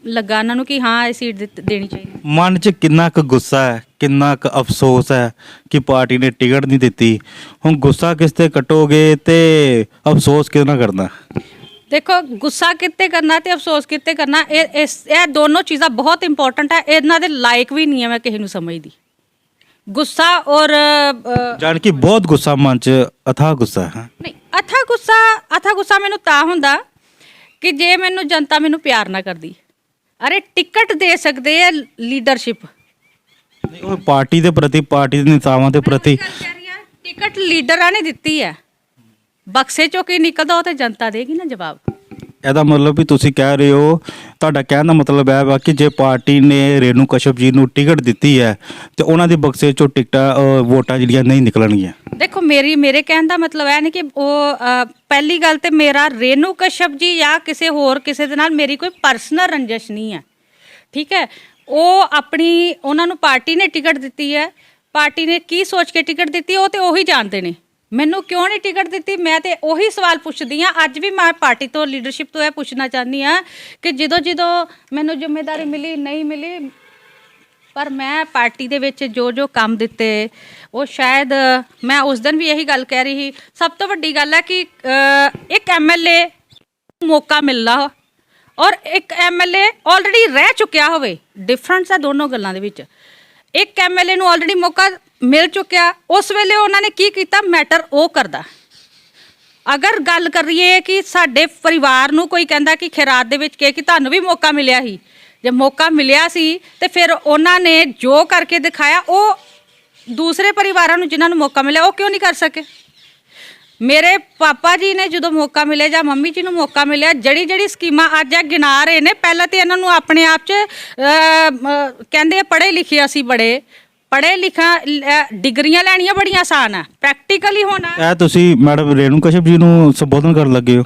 ਲੱਗਾ ਉਹਨਾਂ ਨੂੰ ਕਿ ਹਾਂ ਇਹ ਸੀਟ ਦੇਣੀ ਚਾਹੀਦੀ। ਮਨ 'ਚ ਕਿੰਨਾ ਕੁ ਗੁੱਸਾ ਹੈ, ਕਿੰਨਾ ਕੁ ਅਫਸੋਸ ਹੈ ਕਿ ਪਾਰਟੀ ਨੇ ਟਿਕਟ ਨਹੀਂ ਦਿੱਤੀ? ਹੁਣ ਗੁੱਸਾ ਕਿਸ ਤੇ ਕੱਟੋਗੇ ਤੇ ਅਫਸੋਸ ਕਿਹਦੇ ਨਾਲ ਕਰਨਾ? ਦੇਖੋ, ਗੁੱਸਾ ਕਿਤੇ ਕਰਨਾ ਤੇ ਅਫਸੋਸ ਕਿਤੇ ਕਰਨਾ, ਇਹ ਦੋਨੋਂ ਚੀਜ਼ਾਂ ਬਹੁਤ ਇੰਪੋਰਟੈਂਟ ਹੈ। ਇਹਨਾਂ ਦੇ ਲਾਇਕ ਵੀ ਨਹੀਂ ਹੈ ਮੈਂ ਕਿਸੇ ਨੂੰ ਸਮਝਦੀ। ਗੁੱਸਾ ਔਰ ਜਾਣ ਕਿ ਬਹੁਤ ਗੁੱਸਾ ਮਨ 'ਚ, ਅਥਾਹ ਗੁੱਸਾ ਹੈ। ਨਹੀਂ, ਅਥਾ ਗੁੱਸਾ ਮੈਨੂੰ ਤਾਂ ਹੁੰਦਾ ਕਿ ਜੇ ਮੈਨੂੰ ਜਨਤਾ ਮੈਨੂੰ ਪਿਆਰ ਨਾ ਕਰਦੀ। ਅਰੇ ਟਿਕਟ ਦੇ ਸਕਦੇ ਆ ਲੀਡਰਸ਼ਿਪ, ਨਹੀਂ ਉਹ ਪਾਰਟੀ ਦੇ ਪ੍ਰਤੀ, ਪਾਰਟੀ ਦੇ ਨੇਤਾਵਾਂ ਦੇ ਪ੍ਰਤੀ। ਟਿਕਟ ਲੀਡਰਾਂ ਨੇ ਦਿੱਤੀ ਹੈ, ਬਕਸੇ ਚੋਂ ਕੀ ਨਿਕਲਦਾ ਉਹ ਤੇ ਜਨਤਾ ਦੇਗੀ ਨਾ ਜਵਾਬ। ਇਹਦਾ ਮਤਲਬ ਵੀ ਤੁਸੀਂ ਕਹਿ ਰਹੇ ਹੋ, ਤੁਹਾਡਾ ਕਹਿਣ ਦਾ ਮਤਲਬ ਹੈ ਵਾ ਕਿ ਜੇ ਪਾਰਟੀ ਨੇ ਰੇਣੂ ਕਸ਼ਪ ਜੀ ਨੂੰ ਟਿਕਟ ਦਿੱਤੀ ਹੈ ਤੇ ਉਹਨਾਂ ਦੇ ਬਕਸੇ ਚੋਂ ਟਿਕਟਾਂ ਵੋਟਾਂ ਜਿਹੜੀਆਂ ਨਹੀਂ ਨਿਕਲਣਗੀਆਂ। ਦੇਖੋ, ਮੇਰੇ ਕਹਿਣ ਦਾ ਮਤਲਬ ਇਹ ਨਹੀਂ ਕਿ ਉਹ ਪਹਿਲੀ ਗੱਲ ਤੇ ਮੇਰਾ ਰੇਣੂ ਕਸ਼ਪ ਜੀ ਜਾਂ ਕਿਸੇ ਦੇ ਨਾਲ ਮੇਰੀ ਕੋਈ ਪਰਸਨਲ ਰੰਜਿਸ਼ ਨਹੀਂ ਹੈ, ਠੀਕ ਹੈ। ਉਹ ਆਪਣੀ, ਉਹਨਾਂ ਨੂੰ ਪਾਰਟੀ ਨੇ ਟਿਕਟ ਦਿੱਤੀ ਹੈ, ਪਾਰਟੀ ਨੇ ਕੀ ਸੋਚ ਕੇ ਟਿਕਟ ਦਿੱਤੀ ਉਹ ਤੇ ਉਹੀ ਜਾਣਦੇ ਨੇ। ਮੈਨੂੰ ਕਿਉਂ ਨਹੀਂ ਟਿਕਟ ਦਿੱਤੀ, ਮੈਂ ਤੇ ਉਹੀ ਸਵਾਲ ਪੁੱਛਦੀ ਹਾਂ। ਅੱਜ ਵੀ ਮੈਂ ਪਾਰਟੀ ਤੋਂ, ਲੀਡਰਸ਼ਿਪ ਤੋਂ ਇਹ ਪੁੱਛਣਾ ਚਾਹੁੰਦੀ ਹਾਂ ਕਿ ਜਦੋਂ ਮੈਨੂੰ ਜ਼ਿੰਮੇਵਾਰੀ ਮਿਲੀ, ਨਹੀਂ ਮਿਲੀ, ਪਰ ਮੈਂ ਪਾਰਟੀ ਦੇ ਵਿੱਚ ਜੋ ਕੰਮ ਦਿੱਤੇ ਉਹ ਸ਼ਾਇਦ ਮੈਂ ਉਸ ਦਿਨ ਵੀ ਇਹੀ ਗੱਲ ਕਹਿ ਰਹੀ ਸੀ। ਸਭ ਤੋਂ ਵੱਡੀ ਗੱਲ ਹੈ ਕਿ ਇੱਕ ਐਮਐਲਏ ਮੌਕਾ ਮਿਲਣਾ ਔਰ ਇੱਕ ਐਮਐਲਏ ਆਲਰੇਡੀ ਰਹਿ ਚੁੱਕਿਆ ਹੋਵੇ, ਡਿਫਰੈਂਸ ਹੈ ਦੋਨੋਂ ਗੱਲਾਂ ਦੇ ਵਿੱਚ। ਇੱਕ ਐਮਐਲਏ ਨੂੰ ਆਲਰੇਡੀ ਮੌਕਾ ਮਿਲ ਚੁੱਕਿਆ, ਉਸ ਵੇਲੇ ਉਹਨਾਂ ਨੇ ਕੀ ਕੀਤਾ, ਮੈਟਰ ਉਹ ਕਰਦਾ। ਅਗਰ ਗੱਲ ਕਰੀਏ ਕਿ ਸਾਡੇ ਪਰਿਵਾਰ ਨੂੰ ਕੋਈ ਕਹਿੰਦਾ ਕਿ ਖੈਰਾਤ ਦੇ ਵਿੱਚ ਕਿ ਤੁਹਾਨੂੰ ਵੀ ਮੌਕਾ ਮਿਲਿਆ ਸੀ, ਜੇ ਮੌਕਾ ਮਿਲਿਆ ਸੀ ਤੇ ਫਿਰ ਉਹਨਾਂ ਨੇ ਜੋ ਕਰਕੇ ਦਿਖਾਇਆ ਉਹ ਦੂਸਰੇ ਪਰਿਵਾਰਾਂ ਨੂੰ ਜਿਨ੍ਹਾਂ ਨੂੰ ਮੌਕਾ ਮਿਲਿਆ ਉਹ ਕਿਉਂ ਨਹੀਂ ਕਰ ਸਕੇ? ਮੇਰੇ ਪਾਪਾ ਜੀ ਨੇ ਜਦੋਂ ਮੌਕਾ ਮਿਲਿਆ ਜਾਂ ਮੰਮੀ ਜੀ ਨੂੰ ਮੌਕਾ ਮਿਲਿਆ, ਜਿਹੜੀ ਸਕੀਮਾਂ ਅੱਜ ਇਹ ਗਿਣਾ ਰਹੇ ਨੇ, ਪਹਿਲਾਂ ਤੇ ਇਹਨਾਂ ਨੂੰ ਆਪਣੇ ਆਪ 'ਚ ਕਹਿੰਦੇ ਪੜ੍ਹੇ ਲਿਖੇ, ਅਸੀਂ ਬੜੇ ਪੜ੍ਹੇ ਲਿਖਾ, ਡਿਗਰੀਆਂ ਲੈਣੀਆਂ ਬੜੀਆਂ ਆਸਾਨ ਆ, ਪ੍ਰੈਕਟੀਕਲੀ ਹੋਣਾ। ਇਹ ਤੁਸੀਂ ਮੈਡਮ ਰੇਣੂ ਕਸ਼ਪ ਜੀ ਨੂੰ ਸੰਬੋਧਨ ਕਰਨ ਲੱਗੇ ਹੋ?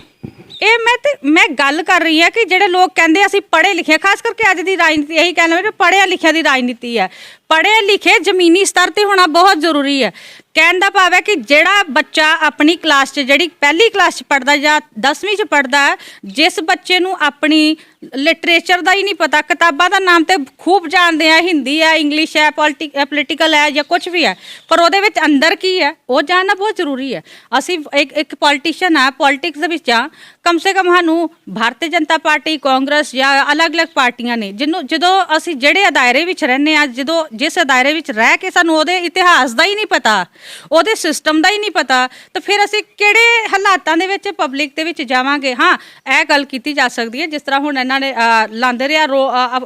ਇਹ ਮੈਂ ਗੱਲ ਕਰ ਰਹੀ ਹਾਂ ਕਿ ਜਿਹੜੇ ਲੋਕ ਕਹਿੰਦੇ ਅਸੀਂ ਪੜ੍ਹੇ ਲਿਖੇ, ਖਾਸ ਕਰਕੇ ਅੱਜ ਦੀ ਰਾਜਨੀਤੀ ਇਹੀ ਕਹਿਣਾ ਵੀ ਪੜ੍ਹਿਆ ਲਿਖਿਆ ਦੀ ਰਾਜਨੀਤੀ ਹੈ। ਪੜ੍ਹੇ ਲਿਖੇ ਜ਼ਮੀਨੀ ਸਤਰ ਤੇ ਹੋਣਾ ਬਹੁਤ ਜ਼ਰੂਰੀ ਹੈ। ਕਹਿਣ ਦਾ ਭਾਵ ਹੈ ਕਿ ਜਿਹੜਾ ਬੱਚਾ ਆਪਣੀ ਕਲਾਸ 'ਚ, ਜਿਹੜੀ ਪਹਿਲੀ ਕਲਾਸ 'ਚ ਪੜ੍ਹਦਾ ਜਾਂ 10ਵੀਂ 'ਚ ਪੜ੍ਹਦਾ, ਜਿਸ ਬੱਚੇ ਨੂੰ ਆਪਣੀ ਲਿਟਰੇਚਰ ਦਾ ਹੀ ਨਹੀਂ ਪਤਾ, ਕਿਤਾਬਾਂ ਦਾ ਨਾਮ ਤੇ ਖੂਬ ਜਾਣਦੇ ਆ, ਹਿੰਦੀ ਹੈ, ਇੰਗਲਿਸ਼ ਹੈ, ਪੋਲੀਟੀਕਲ ਹੈ ਜਾਂ ਕੁਝ ਵੀ ਹੈ, ਪਰ ਉਹਦੇ ਵਿੱਚ ਅੰਦਰ ਕੀ ਹੈ ਉਹ ਜਾਣਨਾ ਬਹੁਤ ਜ਼ਰੂਰੀ ਹੈ। ਅਸੀਂ ਇੱਕ ਪੋਲੀਟੀਸ਼ੀਅਨ ਆ, ਪੋਲੀਟਿਕਸ ਦੇ ਵਿੱਚ ਆ, ਕਮ ਸੇ ਕਮ ਸਾਨੂੰ ਭਾਰਤੀ ਜਨਤਾ ਪਾਰਟੀ, ਕਾਂਗਰਸ ਜਾਂ ਅਲੱਗ-ਅਲੱਗ ਪਾਰਟੀਆਂ ਨੇ, ਜਦੋਂ ਅਸੀਂ ਜਿਹੜੇ ਦਾਇਰੇ ਵਿੱਚ ਰਹਿੰਦੇ ਆ, ਜਿਸ ਦਾਇਰੇ ਵਿੱਚ ਰਹਿ ਕੇ ਸਾਨੂੰ ਉਹਦੇ ਇਤਿਹਾਸ ਦਾ ਹੀ ਨਹੀਂ ਪਤਾ, ਉਹਦੇ ਸਿਸਟਮ ਦਾ ਹੀ ਨਹੀਂ ਪਤਾ, ਤਾਂ ਫਿਰ ਅਸੀਂ ਕਿਹੜੇ ਹਾਲਾਤਾਂ ਦੇ ਵਿੱਚ ਪਬਲਿਕ ਦੇ ਵਿੱਚ ਜਾਵਾਂਗੇ? ਹਾਂ, ਇਹ ਗੱਲ ਕੀਤੀ ਜਾ ਸਕਦੀ ਹੈ, ਜਿਸ ਤਰ੍ਹਾਂ ਹੁਣ ਇਹਨਾਂ ਨੇ ਲਾਉਂਦੇ ਰਿਹਾ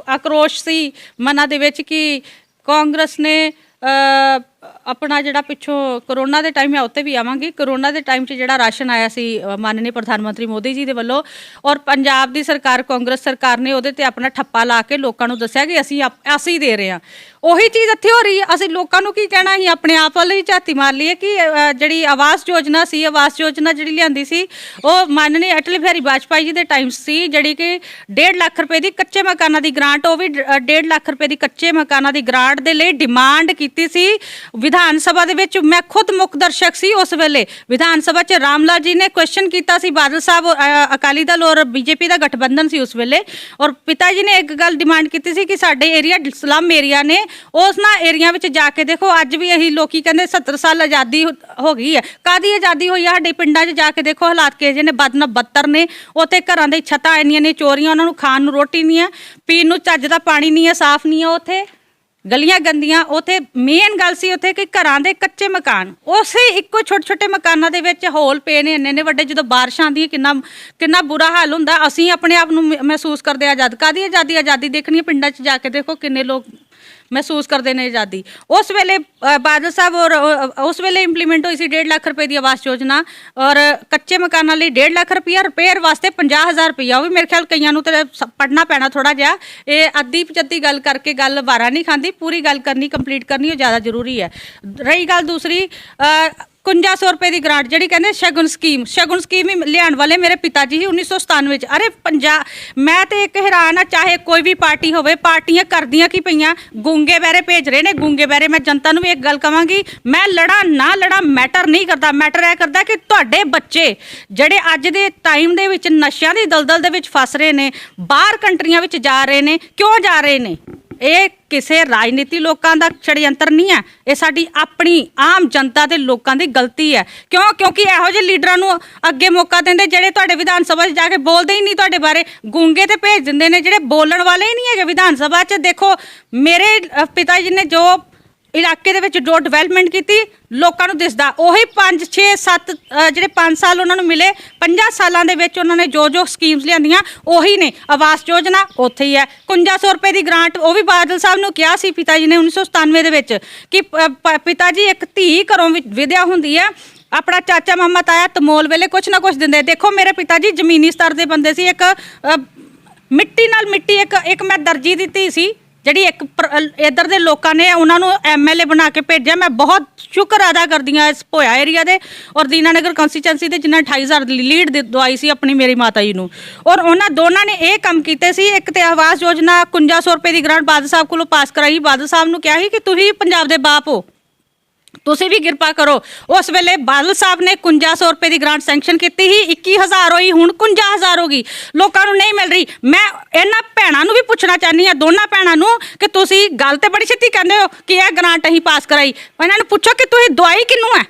ਆਕਰੋਸ਼ ਸੀ ਮਨਾਂ ਦੇ ਵਿੱਚ ਕਿ ਕਾਂਗਰਸ ਨੇ ਆਪਣਾ ਜਿਹੜਾ ਪਿੱਛੋਂ ਕਰੋਨਾ ਦੇ ਟਾਈਮ ਹੈ ਉੱਤੇ ਵੀ ਆਵਾਂਗੀ, ਕਰੋਨਾ ਦੇ ਟਾਈਮ 'ਚ ਜਿਹੜਾ ਰਾਸ਼ਨ ਆਇਆ ਸੀ ਮਾਨनीय ਪ੍ਰਧਾਨ ਮੰਤਰੀ ਮੋਦੀ ਜੀ ਦੇ ਵੱਲੋਂ, ਔਰ ਪੰਜਾਬ ਦੀ ਸਰਕਾਰ, ਕਾਂਗਰਸ ਸਰਕਾਰ ਨੇ ਉਹਦੇ ਤੇ ਆਪਣਾ ਠੱਪਾ ਲਾ ਕੇ ਲੋਕਾਂ ਨੂੰ ਦੱਸਿਆ ਕਿ ਅਸੀਂ ਦੇ ਰਹੇ ਹਾਂ। ਉਹੀ ਚੀਜ਼ ਇੱਥੇ ਹੋ ਰਹੀ ਹੈ। ਅਸੀਂ ਲੋਕਾਂ ਨੂੰ ਕੀ ਕਹਿਣਾ, ਅਸੀਂ ਆਪਣੇ ਆਪ ਵੱਲ ਹੀ ਝਾਤੀ ਮਾਰ ਲਈਏ ਕਿ ਜਿਹੜੀ ਆਵਾਸ ਯੋਜਨਾ ਸੀ, ਆਵਾਸ ਯੋਜਨਾ ਜਿਹੜੀ ਲਿਆਂਦੀ ਸੀ ਉਹ ਮਾਨनीय ਅਟਲ ਬਿਹਾਰੀ ਵਾਜਪਾਈ ਜੀ ਦੇ ਟਾਈਮ ਸੀ, ਜਿਹੜੀ ਕਿ 1.5 ਲੱਖ ਰੁਪਏ ਦੀ ਕੱਚੇ ਮਕਾਨਾਂ ਦੀ ਗ੍ਰਾਂਟ, ਉਹ ਵੀ 1.5 ਲੱਖ ਰੁਪਏ ਦੀ ਕੱਚੇ ਮਕਾਨਾਂ ਦੀ ਗ੍ਰਾਂਟ ਦੇ ਲਈ ਡਿਮਾਂਡ ਕੀਤੀ ਸੀ ਵਿਧਾਨ ਸਭਾ ਦੇ ਵਿੱਚ। ਮੈਂ ਖੁਦ ਮੁੱਖ ਦਰਸ਼ਕ ਸੀ ਉਸ ਵੇਲੇ ਵਿਧਾਨ ਸਭਾ 'ਚ। ਰਾਮਲਾਲ ਜੀ ਨੇ ਕੁਐਸਚਨ ਕੀਤਾ ਸੀ, ਬਾਦਲ ਸਾਹਿਬ, ਅਕਾਲੀ ਦਲ ਔਰ ਬੀਜੇਪੀ ਦਾ ਗਠਬੰਧਨ ਸੀ ਉਸ ਵੇਲੇ, ਔਰ ਪਿਤਾ ਜੀ ਨੇ ਇੱਕ ਗੱਲ ਡਿਮਾਂਡ ਕੀਤੀ ਸੀ ਕਿ ਸਾਡੇ ਏਰੀਆ ਸਲਮ ਏਰੀਆ ਨੇ, ਉਸ ਨਾ ਏਰੀਆ ਵਿੱਚ ਜਾ ਕੇ ਦੇਖੋ। ਅੱਜ ਵੀ ਇਹੀ ਲੋਕੀ ਕਹਿੰਦੇ 70 ਸਾਲ ਆਜ਼ਾਦੀ ਹੋ ਗਈ ਹੈ, ਕਾਹਦੀ ਆਜ਼ਾਦੀ ਹੋਈ ਹੈ? ਸਾਡੇ ਪਿੰਡਾਂ 'ਚ ਜਾ ਕੇ ਦੇਖੋ ਹਾਲਾਤ ਕਿਹੋ ਜਿਹੇ ਨੇ, ਬਦਤਰ ਨੇ। ਉੱਥੇ ਘਰਾਂ ਦੇ ਛੱਤਾਂ ਇੰਨੀਆਂ ਨੇ ਚੋਰੀਆਂ, ਉਹਨਾਂ ਨੂੰ ਖਾਣ ਨੂੰ ਰੋਟੀ ਨਹੀਂ ਹੈ, ਪੀਣ ਨੂੰ ਚੱਜ ਦਾ ਪਾਣੀ ਨਹੀਂ ਹੈ, ਸਾਫ਼ ਨਹੀਂ ਹੈ, ਉੱਥੇ ਗਲੀਆਂ ਗੰਦੀਆਂ। ਉੱਥੇ ਮੇਨ ਗੱਲ ਸੀ ਉੱਥੇ ਕਿ ਘਰਾਂ ਦੇ ਕੱਚੇ ਮਕਾਨ, ਉਸੇ ਇੱਕੋ ਛੋਟੇ ਮਕਾਨਾਂ ਦੇ ਵਿੱਚ ਹੋਲ ਪਏ ਨੇ ਇੰਨੇ ਵੱਡੇ। ਜਦੋਂ ਬਾਰਿਸ਼ ਆਉਂਦੀ ਹੈ ਕਿੰਨਾ ਬੁਰਾ ਹਾਲ ਹੁੰਦਾ। ਅਸੀਂ ਆਪਣੇ ਆਪ ਨੂੰ ਮਹਿਸੂਸ ਕਰਦੇ ਆਜ਼ਾਦ, ਕਾਹਦੀ ਆਜ਼ਾਦੀ ਦੇਖਣੀ ਹੈ? ਪਿੰਡਾਂ 'ਚ ਜਾ ਕੇ ਦੇਖੋ ਕਿੰਨੇ ਲੋਕ ਮਹਿਸੂਸ ਕਰਦੇ ਨੇ ਆਜ਼ਾਦੀ। ਉਸ ਵੇਲੇ ਬਾਦਲ ਸਾਹਿਬ ਔਰ ਉਸ ਵੇਲੇ ਇੰਪਲੀਮੈਂਟ ਹੋਈ ਸੀ 1.5 ਲੱਖ ਰੁਪਏ ਦੀ ਆਵਾਸ ਯੋਜਨਾ, ਔਰ ਕੱਚੇ ਮਕਾਨਾਂ ਲਈ 1.5 ਲੱਖ ਰੁਪਈਆ, ਰਿਪੇਅਰ ਵਾਸਤੇ 50,000 ਰੁਪਈਆ। ਉਹ ਵੀ ਮੇਰੇ ਖਿਆਲ ਕਈਆਂ ਨੂੰ ਤੇ ਪੜ੍ਹਨਾ ਪੈਣਾ ਥੋੜ੍ਹਾ ਜਿਹਾ, ਇਹ ਅੱਧੀ ਪਚੱਤੀ ਗੱਲ ਕਰਕੇ ਗੱਲ ਵਾਰਾ ਨਹੀਂ ਖਾਂਦੀ, ਪੂਰੀ ਗੱਲ ਕਰਨੀ, ਕੰਪਲੀਟ ਕਰਨੀ ਉਹ ਜ਼ਿਆਦਾ ਜ਼ਰੂਰੀ ਹੈ। ਰਹੀ ਗੱਲ ਦੂਸਰੀ, 5100 ਰੁਪਏ ਦੀ ਗ੍ਰਾਂਟ ਜਿਹੜੀ ਕਹਿੰਦੇ ਸ਼ਗੁਨ ਸਕੀਮ ਹੀ ਲਿਆਉਣ ਵਾਲੇ ਮੇਰੇ ਪਿਤਾ ਜੀ ਹੀ 1997 ਵਿੱਚ। ਅਰੇ ਮੈਂ ਤੇ ਇੱਕ ਹੈਰਾਨ ਆ, ਚਾਹੇ ਕੋਈ ਵੀ ਪਾਰਟੀ ਹੋਵੇ, ਪਾਰਟੀਆਂ ਕਰਦੀਆਂ ਕੀ ਪਈਆਂ, ਗੂੰਗੇ ਬਹਿਰੇ ਭੇਜ ਰਹੇ ਨੇ, ਗੂੰਗੇ ਬਹਿਰੇ। ਮੈਂ ਜਨਤਾ ਨੂੰ ਵੀ ਇੱਕ ਗੱਲ ਕਵਾਂਗੀ, ਮੈਂ ਲੜਾਂ ਨਾ ਲੜਾਂ ਮੈਟਰ ਨਹੀਂ ਕਰਦਾ, ਮੈਟਰ ਇਹ ਕਰਦਾ ਕਿ ਤੁਹਾਡੇ ਬੱਚੇ ਜਿਹੜੇ ਅੱਜ ਦੇ ਟਾਈਮ ਦੇ ਵਿੱਚ ਨਸ਼ਿਆਂ ਦੀ ਦਲਦਲ ਦੇ ਵਿੱਚ ਫਸ ਰਹੇ ਨੇ, ਬਾਹਰ ਕੰਟਰੀਆਂ ਵਿੱਚ ਜਾ ਰਹੇ ਨੇ, ਕਿਉਂ ਜਾ ਰਹੇ ਨੇ? ਇਹ ਕਿਸੇ ਰਾਜਨੀਤੀ ਲੋਕਾਂ ਦਾ ਛੜਯੰਤਰ ਨਹੀਂ ਹੈ, ਇਹ ਸਾਡੀ ਆਪਣੀ ਆਮ ਜਨਤਾ ਦੇ ਲੋਕਾਂ ਦੀ ਗਲਤੀ ਹੈ। ਕਿਉਂਕਿ ਇਹੋ ਜਿਹੇ ਲੀਡਰਾਂ ਨੂੰ ਅੱਗੇ ਮੌਕਾ ਦਿੰਦੇ ਜਿਹੜੇ ਤੁਹਾਡੇ ਵਿਧਾਨ ਸਭਾ 'ਚ ਜਾ ਕੇ ਬੋਲਦੇ ਹੀ ਨਹੀਂ ਤੁਹਾਡੇ ਬਾਰੇ, ਗੂੰਗੇ ਤੇ ਭੇਜ ਦਿੰਦੇ ਨੇ ਜਿਹੜੇ ਬੋਲਣ ਵਾਲੇ ਹੀ ਨਹੀਂ ਹੈਗੇ ਵਿਧਾਨ ਸਭਾ 'ਚ। ਦੇਖੋ ਮੇਰੇ ਪਿਤਾ ਜੀ ਨੇ ਜੋ ਇਲਾਕੇ ਦੇ ਵਿੱਚ ਜੋ ਡਿਵੈਲਪਮੈਂਟ ਕੀਤੀ ਲੋਕਾਂ ਨੂੰ ਦਿਸਦਾ, ਉਹੀ 5 6 7 ਜਿਹੜੇ 5 ਸਾਲ ਉਹਨਾਂ ਨੂੰ ਮਿਲੇ, 50 ਸਾਲਾਂ ਦੇ ਵਿੱਚ ਉਹਨਾਂ ਨੇ ਜੋ ਸਕੀਮਸ ਲਿਆਂਦੀਆਂ ਉਹੀ ਨੇ। ਆਵਾਸ ਯੋਜਨਾ ਉੱਥੇ ਹੀ ਹੈ, 5100 ਰੁਪਏ ਦੀ ਗ੍ਰਾਂਟ ਉਹ ਵੀ ਬਾਦਲ ਸਾਹਿਬ ਨੂੰ ਕਿਹਾ ਸੀ ਪਿਤਾ ਜੀ ਨੇ 1997 ਦੇ ਵਿੱਚ ਕਿ ਪਿਤਾ ਜੀ ਇੱਕ ਧੀ ਘਰੋਂ ਵਿਦਿਆ ਹੁੰਦੀ ਹੈ, ਆਪਣਾ ਚਾਚਾ ਮਾਮਾ ਤਾਇਆ ਤਮੋਲ ਵੇਲੇ ਕੁਛ ਨਾ ਕੁਛ ਦਿੰਦੇ। ਦੇਖੋ ਮੇਰੇ ਪਿਤਾ ਜੀ ਜ਼ਮੀਨੀ ਸਤਰ ਦੇ ਬੰਦੇ ਸੀ, ਇੱਕ ਮਿੱਟੀ ਨਾਲ ਮਿੱਟੀ, ਇੱਕ ਮੈਂ ਦਰਜੀ ਦੀ ਧੀ ਸੀ ਜਿਹੜੀ ਇੱਕ ਇੱਧਰ ਦੇ ਲੋਕਾਂ ਨੇ ਉਹਨਾਂ ਨੂੰ MLA ਬਣਾ ਕੇ ਭੇਜਿਆ। ਮੈਂ ਬਹੁਤ ਸ਼ੁਕਰ ਅਦਾ ਕਰਦੀ ਹਾਂ ਇਸ ਭੋਇਆ ਏਰੀਆ ਦੇ ਔਰ ਦੀਨਾਨਗਰ ਕੰਸਟੀਚੁਐਂਸੀ ਦੇ, ਜਿਨ੍ਹਾਂ 28,000 ਦੀ ਲੀਡ ਦਵਾਈ ਸੀ ਆਪਣੀ ਮੇਰੀ ਮਾਤਾ ਜੀ ਨੂੰ, ਔਰ ਉਹਨਾਂ ਦੋਨਾਂ ਨੇ ਇਹ ਕੰਮ ਕੀਤੇ ਸੀ। ਇੱਕ ਤੇ ਆਵਾਸ ਯੋਜਨਾ 5100 ਰੁਪਏ ਦੀ ਗ੍ਰਾਂਟ ਬਾਦਲ ਸਾਹਿਬ ਕੋਲੋਂ ਪਾਸ ਕਰਾਈ। ਬਾਦਲ ਸਾਹਿਬ ਨੂੰ ਕਿਹਾ ਸੀ ਕਿ ਤੁਸੀਂ ਪੰਜਾਬ ਦੇ ਬਾਪ ਹੋ, ਤੁਸੀਂ ਵੀ ਕਿਰਪਾ ਕਰੋ। ਉਸ ਵੇਲੇ ਬਾਦਲ ਸਾਹਿਬ ਨੇ 5100 ਰੁਪਏ ਦੀ ਗ੍ਰਾਂਟ ਸੈਂਕਸ਼ਨ ਕੀਤੀ ਸੀ, 21000 ਹੋਈ, ਹੁਣ 51000 ਹੋ ਗਈ। ਲੋਕਾਂ ਨੂੰ ਨਹੀਂ ਮਿਲ ਰਹੀ। ਮੈਂ ਇਹਨਾਂ ਭੈਣਾਂ ਨੂੰ ਵੀ ਪੁੱਛਣਾ ਚਾਹੁੰਦੀ ਹਾਂ, ਦੋਨਾਂ ਭੈਣਾਂ ਨੂੰ, ਕਿ ਤੁਸੀਂ ਗੱਲ ਤੇ ਬੜੀ ਛੇਤੀ ਕਹਿੰਦੇ ਹੋ ਕਿ ਇਹ ਗ੍ਰਾਂਟ ਅਸੀਂ ਪਾਸ ਕਰਾਈ, ਇਹਨਾਂ ਨੂੰ ਪੁੱਛੋ ਕਿ ਤੁਸੀਂ ਦਵਾਈ ਕਿਹਨੂੰ ਹੈ?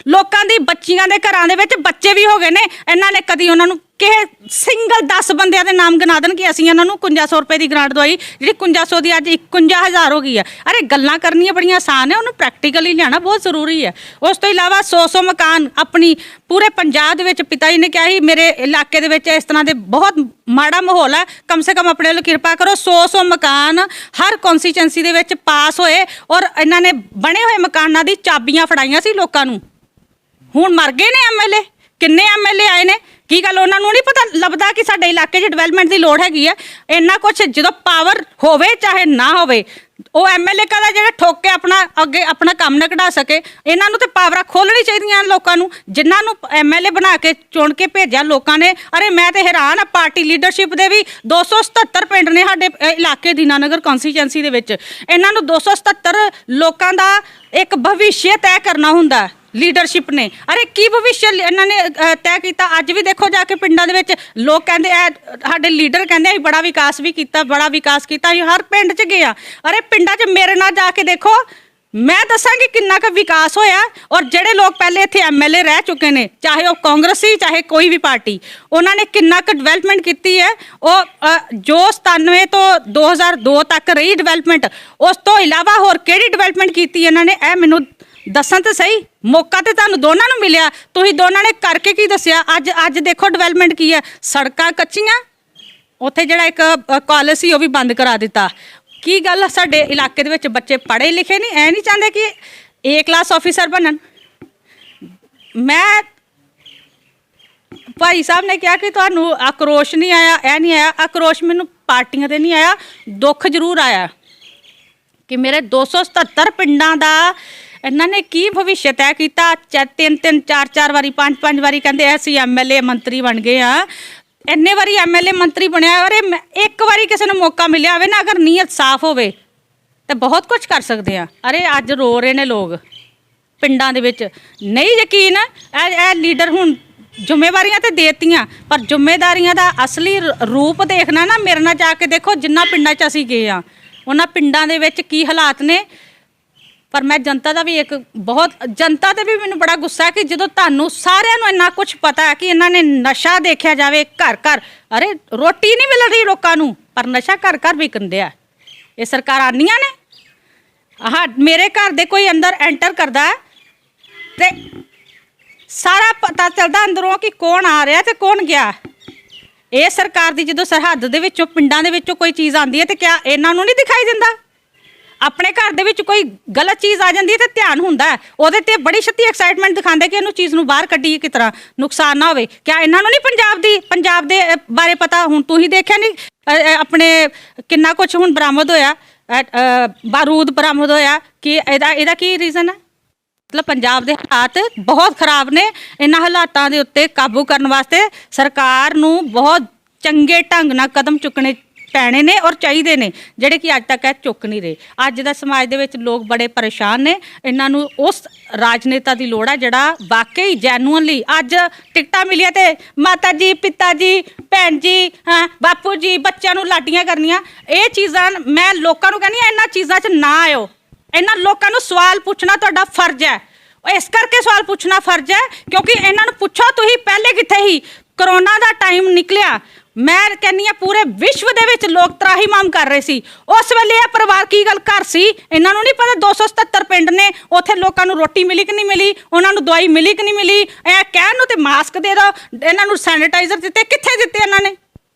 ਲੋਕਾਂ ਦੀ ਬੱਚੀਆਂ ਦੇ ਘਰਾਂ ਦੇ ਵਿੱਚ ਬੱਚੇ ਵੀ ਹੋ ਗਏ ਨੇ, ਇਹਨਾਂ ਨੇ ਕਦੀ ਉਹਨਾਂ ਨੂੰ ਕਿਸੇ ਸਿੰਗਲ 10 ਬੰਦਿਆਂ ਦੇ ਨਾਮ ਗਿਣਾ ਦੇਣ ਕਿ ਅਸੀਂ ਇਹਨਾਂ ਨੂੰ 5100 ਰੁਪਏ ਦੀ ਗ੍ਰਾਂਟ ਦਵਾਈ, ਜਿਹੜੀ 5100 ਦੀ ਅੱਜ 51000 ਹੋ ਗਈ ਹੈ। ਅਰੇ ਗੱਲਾਂ ਕਰਨੀਆਂ ਬੜੀਆਂ ਆਸਾਨ ਹੈ, ਉਹਨੂੰ ਪ੍ਰੈਕਟੀਕਲੀ ਲਿਆਉਣਾ ਬਹੁਤ ਜ਼ਰੂਰੀ ਹੈ। ਉਸ ਤੋਂ ਇਲਾਵਾ 100 ਮਕਾਨ ਆਪਣੀ ਪੂਰੇ ਪੰਜਾਬ ਦੇ ਵਿੱਚ ਪਿਤਾ ਜੀ ਨੇ ਕਿਹਾ ਸੀ ਮੇਰੇ ਇਲਾਕੇ ਦੇ ਵਿੱਚ ਇਸ ਤਰ੍ਹਾਂ ਦੇ ਬਹੁਤ ਮਾੜਾ ਮਾਹੌਲ ਹੈ, ਕਮ ਸੇ ਕਮ ਆਪਣੇ ਵੱਲੋਂ ਕਿਰਪਾ ਕਰੋ 100 ਮਕਾਨ ਹਰ ਕੌਂਸਟੀਚੁਐਂਸੀ ਦੇ ਵਿੱਚ ਪਾਸ ਹੋਏ, ਔਰ ਇਹਨਾਂ ਨੇ ਬਣੇ ਹੋਏ ਮਕਾਨਾਂ ਦੀ ਚਾਬੀਆਂ ਫੜਾਈਆਂ ਸੀ ਲੋਕਾਂ ਨੂੰ। ਹੁਣ ਮਰ ਗਏ ਨੇ MLA, ਕਿੰਨੇ MLA ਆਏ ਨੇ, ਕੀ ਗੱਲ ਉਹਨਾਂ ਨੂੰ ਨਹੀਂ ਪਤਾ ਲੱਭਦਾ ਕਿ ਸਾਡੇ ਇਲਾਕੇ 'ਚ ਡਿਵੈਲਪਮੈਂਟ ਦੀ ਲੋੜ ਹੈਗੀ ਹੈ? ਇੰਨਾ ਕੁਛ ਜਦੋਂ ਪਾਵਰ ਹੋਵੇ ਚਾਹੇ ਨਾ ਹੋਵੇ, ਉਹ MLA ਕਦਾ ਜਿਹੜਾ ਠੋਕ ਕੇ ਅੱਗੇ ਆਪਣਾ ਕੰਮ ਨਾ ਕਢਾ ਸਕੇ। ਇਹਨਾਂ ਨੂੰ ਤੇ ਪਾਵਰਾਂ ਖੋਲ੍ਹਣੀ ਚਾਹੀਦੀਆਂ ਲੋਕਾਂ ਨੂੰ, ਜਿਨ੍ਹਾਂ ਨੂੰ MLA ਬਣਾ ਕੇ ਚੁਣ ਕੇ ਭੇਜਿਆ ਲੋਕਾਂ ਨੇ। ਅਰੇ ਮੈਂ ਤੇ ਹੈਰਾਨ ਆ, ਪਾਰਟੀ ਲੀਡਰਸ਼ਿਪ ਦੇ ਵੀ 277 ਪਿੰਡ ਨੇ ਸਾਡੇ ਇਲਾਕੇ ਦੀਨਾਨਗਰ ਕੌਂਸਟੀਚੁਐਂਸੀ ਦੇ ਵਿੱਚ। ਇਹਨਾਂ ਨੂੰ 277 ਲੋਕਾਂ ਦਾ ਇੱਕ ਭਵਿੱਖ ਤੈਅ ਕਰਨਾ ਹੁੰਦਾ ਲੀਡਰਸ਼ਿਪ ਨੇ। ਅਰੇ ਕੀ ਭਵਿੱਖ ਇਹਨਾਂ ਨੇ ਤੈਅ ਕੀਤਾ? ਅੱਜ ਵੀ ਦੇਖੋ ਜਾ ਕੇ ਪਿੰਡਾਂ ਦੇ ਵਿੱਚ ਲੋਕ ਕਹਿੰਦੇ ਸਾਡੇ ਲੀਡਰ ਕਹਿੰਦੇ ਅਸੀਂ ਬੜਾ ਵਿਕਾਸ ਵੀ ਕੀਤਾ, ਬੜਾ ਵਿਕਾਸ ਕੀਤਾ, ਅਸੀਂ ਹਰ ਪਿੰਡ 'ਚ ਗਏ ਆ। ਅਰੇ ਪਿੰਡਾਂ 'ਚ ਮੇਰੇ ਨਾਲ ਜਾ ਕੇ ਦੇਖੋ, ਮੈਂ ਦੱਸਾਂਗੀ ਕਿੰਨਾ ਕੁ ਵਿਕਾਸ ਹੋਇਆ। ਔਰ ਜਿਹੜੇ ਲੋਕ ਪਹਿਲੇ ਇੱਥੇ MLA ਰਹਿ ਚੁੱਕੇ ਨੇ, ਚਾਹੇ ਉਹ ਕਾਂਗਰਸੀ ਚਾਹੇ ਕੋਈ ਵੀ ਪਾਰਟੀ, ਉਹਨਾਂ ਨੇ ਕਿੰਨਾ ਕੁ ਡਿਵੈਲਪਮੈਂਟ ਕੀਤੀ ਹੈ। ਉਹ ਜੋ 97 ਤੋਂ 2002 ਤੱਕ ਰਹੀ ਡਿਵੈਲਪਮੈਂਟ, ਉਸ ਤੋਂ ਇਲਾਵਾ ਹੋਰ ਕਿਹੜੀ ਡਿਵੈਲਪਮੈਂਟ ਕੀਤੀ ਇਹਨਾਂ ਨੇ, ਇਹ ਮੈਨੂੰ ਦੱਸਣ ਤਾਂ ਸਹੀ। ਮੌਕਾ ਤੇ ਤੁਹਾਨੂੰ ਦੋਨਾਂ ਨੂੰ ਮਿਲਿਆ, ਤੁਸੀਂ ਦੋਨਾਂ ਨੇ ਕਰਕੇ ਕੀ ਦੱਸਿਆ? ਅੱਜ ਦੇਖੋ ਡਿਵੈਲਪਮੈਂਟ ਕੀ ਹੈ। ਸੜਕਾਂ ਕੱਚੀਆਂ, ਉੱਥੇ ਜਿਹੜਾ ਇੱਕ ਕਾਲਜ ਸੀ ਉਹ ਵੀ ਬੰਦ ਕਰਾ ਦਿੱਤਾ। ਕੀ ਗੱਲ, ਸਾਡੇ ਇਲਾਕੇ ਦੇ ਵਿੱਚ ਬੱਚੇ ਪੜ੍ਹੇ ਲਿਖੇ ਨਹੀਂ, ਐ ਨਹੀਂ ਚਾਹੁੰਦੇ ਕਿ A ਕਲਾਸ ਆਫੀਸਰ ਬਣਨ? ਮੈਂ ਭਾਈ ਸਾਹਿਬ ਨੇ ਕਿਹਾ ਕਿ ਤੁਹਾਨੂੰ ਆਕਰੋਸ਼ ਨਹੀਂ ਆਇਆ, ਇਹ ਨਹੀਂ ਆਇਆ। ਆਕਰੋਸ਼ ਮੈਨੂੰ ਪਾਰਟੀਆਂ ਤੇ ਨਹੀਂ ਆਇਆ, ਦੁੱਖ ਜ਼ਰੂਰ ਆਇਆ ਕਿ ਮੇਰੇ 277 ਪਿੰਡਾਂ ਦਾ ਇਹਨਾਂ ਨੇ ਕੀ ਭਵਿੱਖ ਤੈਅ ਕੀਤਾ। 3 4 ਵਾਰੀ 5 ਵਾਰੀ ਕਹਿੰਦੇ ਅਸੀਂ MLA ਮੰਤਰੀ ਬਣ ਗਏ ਆ, ਇੰਨੇ ਵਾਰੀ MLA ਮੰਤਰੀ ਬਣਿਆ। ਅਰੇ ਇੱਕ ਵਾਰੀ ਕਿਸੇ ਨੂੰ ਮੌਕਾ ਮਿਲਿਆ ਹੋਵੇ ਨਾ, ਅਗਰ ਨੀਅਤ ਸਾਫ਼ ਹੋਵੇ ਤਾਂ ਬਹੁਤ ਕੁਝ ਕਰ ਸਕਦੇ ਆ। ਅਰੇ ਅੱਜ ਰੋ ਰਹੇ ਨੇ ਲੋਕ ਪਿੰਡਾਂ ਦੇ ਵਿੱਚ, ਨਹੀਂ ਯਕੀਨ। ਇਹ ਲੀਡਰ ਹੁਣ ਜ਼ਿੰਮੇਵਾਰੀਆਂ ਤੇ ਦੇਤੀਆਂ, ਪਰ ਜ਼ਿੰਮੇਦਾਰੀਆਂ ਦਾ ਅਸਲੀ ਰੂਪ ਦੇਖਣਾ ਨਾ, ਮੇਰੇ ਨਾਲ ਜਾ ਕੇ ਦੇਖੋ ਜਿੰਨਾ ਪਿੰਡਾਂ 'ਚ ਅਸੀਂ ਗਏ ਆ, ਉਹਨਾਂ ਪਿੰਡਾਂ ਦੇ ਵਿੱਚ ਕੀ ਹਾਲਾਤ ਨੇ। ਪਰ ਮੈਂ ਜਨਤਾ ਦਾ ਵੀ ਜਨਤਾ ਤੇ ਵੀ ਮੈਨੂੰ ਬੜਾ ਗੁੱਸਾ ਹੈ ਕਿ ਜਦੋਂ ਤੁਹਾਨੂੰ ਸਾਰਿਆਂ ਨੂੰ ਇੰਨਾ ਕੁਝ ਪਤਾ ਹੈ ਕਿ ਇਹਨਾਂ ਨੇ ਨਸ਼ਾ ਦੇਖਿਆ ਜਾਵੇ ਘਰ ਘਰ, ਅਰੇ ਰੋਟੀ ਨਹੀਂ ਮਿਲ ਰਹੀ ਲੋਕਾਂ ਨੂੰ, ਪਰ ਨਸ਼ਾ ਘਰ ਘਰ ਵਿਕਣ ਡਿਆ। ਇਹ ਸਰਕਾਰਾਂ ਆਉਂਦੀਆਂ ਨੇ, ਮੇਰੇ ਘਰ ਦੇ ਕੋਈ ਅੰਦਰ ਐਂਟਰ ਕਰਦਾ ਤੇ ਸਾਰਾ ਪਤਾ ਚੱਲਦਾ ਅੰਦਰੋਂ ਕਿ ਕੌਣ ਆ ਰਿਹਾ ਤੇ ਕੌਣ ਗਿਆ। ਇਹ ਸਰਕਾਰ ਦੀ ਜਦੋਂ ਸਰਹੱਦ ਦੇ ਵਿੱਚੋਂ ਪਿੰਡਾਂ ਦੇ ਵਿੱਚੋਂ ਕੋਈ ਚੀਜ਼ ਆਉਂਦੀ ਹੈ ਤੇ ਕਿਆ ਇਹਨਾਂ ਨੂੰ ਨਹੀਂ ਦਿਖਾਈ ਦਿੰਦਾ? ਆਪਣੇ ਘਰ ਦੇ ਵਿੱਚ ਕੋਈ ਗਲਤ ਚੀਜ਼ ਆ ਜਾਂਦੀ ਹੈ ਤੇ ਧਿਆਨ ਹੁੰਦਾ, ਉਹਦੇ ਤੇ ਬੜੀ ਛੇਤੀ ਐਕਸਾਈਟਮੈਂਟ ਦਿਖਾਉਂਦੇ ਕਿ ਇਹਨੂੰ ਚੀਜ਼ ਨੂੰ ਬਾਹਰ ਕੱਢੀਏ ਕਿਸ ਤਰ੍ਹਾਂ ਨੁਕਸਾਨ ਨਾ ਹੋਵੇ। ਕਿਆ ਇਹਨਾਂ ਨੂੰ ਨਹੀਂ ਪੰਜਾਬ ਦੇ ਬਾਰੇ ਪਤਾ? ਹੁਣ ਤੁਸੀਂ ਦੇਖਿਆ ਨਹੀਂ ਆਪਣੇ ਕਿੰਨਾ ਕੁਛ ਹੁਣ ਬਰਾਮਦ ਹੋਇਆ, ਬਾਰੂਦ ਬਰਾਮਦ ਹੋਇਆ, ਕਿ ਇਹਦਾ ਕੀ ਰੀਜ਼ਨ ਹੈ? ਮਤਲਬ ਪੰਜਾਬ ਦੇ ਹਾਲਾਤ ਬਹੁਤ ਖਰਾਬ ਨੇ। ਇਹਨਾਂ ਹਾਲਾਤਾਂ ਦੇ ਉੱਤੇ ਕਾਬੂ ਕਰਨ ਵਾਸਤੇ ਸਰਕਾਰ ਨੂੰ ਬਹੁਤ ਚੰਗੇ ਢੰਗ ਨਾਲ ਕਦਮ ਚੁੱਕਣੇ ਪੈਣੇ ਨੇ ਔਰ ਚਾਹੀਦੇ ਨੇ, ਜਿਹੜੇ ਕਿ ਅੱਜ ਤੱਕ ਇਹ ਚੁੱਕ ਨਹੀਂ ਰਹੇ। ਅੱਜ ਦਾ ਸਮਾਜ ਦੇ ਵਿੱਚ ਲੋਕ ਬੜੇ ਪਰੇਸ਼ਾਨ ਨੇ। ਇਹਨਾਂ ਨੂੰ ਉਸ ਰਾਜਨੇਤਾ ਦੀ ਲੋੜ ਹੈ ਜਿਹੜਾ ਵਾਕਈ ਜੈਨੂਅਨਲੀ ਅੱਜ ਟਿਕਟਾਂ ਮਿਲੀਆਂ ਤੇ ਮਾਤਾ ਜੀ, ਪਿਤਾ ਜੀ, ਭੈਣ ਜੀ, ਬਾਪੂ ਜੀ, ਬੱਚਿਆਂ ਨੂੰ ਲਾਡੀਆਂ ਕਰਨੀਆਂ। ਇਹ ਚੀਜ਼ਾਂ ਮੈਂ ਲੋਕਾਂ ਨੂੰ ਕਹਿੰਦੀ ਹਾਂ, ਇਹਨਾਂ ਚੀਜ਼ਾਂ 'ਚ ਨਾ ਆਇਓ। ਇਹਨਾਂ ਲੋਕਾਂ ਨੂੰ ਸਵਾਲ ਪੁੱਛਣਾ ਤੁਹਾਡਾ ਫਰਜ਼ ਹੈ। ਇਸ ਕਰਕੇ ਸਵਾਲ ਪੁੱਛਣਾ ਫਰਜ਼ ਹੈ ਕਿਉਂਕਿ ਇਹਨਾਂ ਨੂੰ ਪੁੱਛੋ ਤੁਸੀਂ ਪਹਿਲੇ ਕਿੱਥੇ ਸੀ। ਕਰੋਨਾ ਦਾ ਟਾਈਮ ਨਿਕਲਿਆ, ਮੈਂ ਕਹਿੰਦੀ ਹਾਂ ਪੂਰੇ ਵਿਸ਼ਵ ਦੇ ਵਿੱਚ ਲੋਕ ਤਰਾਹੀਮਾਮ ਕਰ ਰਹੇ ਸੀ। ਉਸ ਵੇਲੇ ਇਹ ਪਰਿਵਾਰ ਕੀ ਗੱਲ ਘਰ ਸੀ, ਇਹਨਾਂ ਨੂੰ ਨਹੀਂ ਪਤਾ 277 ਪਿੰਡ ਨੇ, ਉੱਥੇ ਲੋਕਾਂ ਨੂੰ ਰੋਟੀ ਮਿਲੀ ਕਿ ਨਹੀਂ ਮਿਲੀ, ਉਹਨਾਂ ਨੂੰ ਦਵਾਈ ਮਿਲੀ ਕਿ ਨਹੀਂ ਮਿਲੀ। ਇਹ ਕਹਿਣ ਨੂੰ ਤੇ ਮਾਸਕ ਦੇ ਦਿਓ, ਇਹਨਾਂ ਨੂੰ ਸੈਨੀਟਾਈਜ਼ਰ ਦਿੱਤੇ, ਕਿੱਥੇ ਦਿੱਤੇ ਇਹਨਾਂ ਨੇ?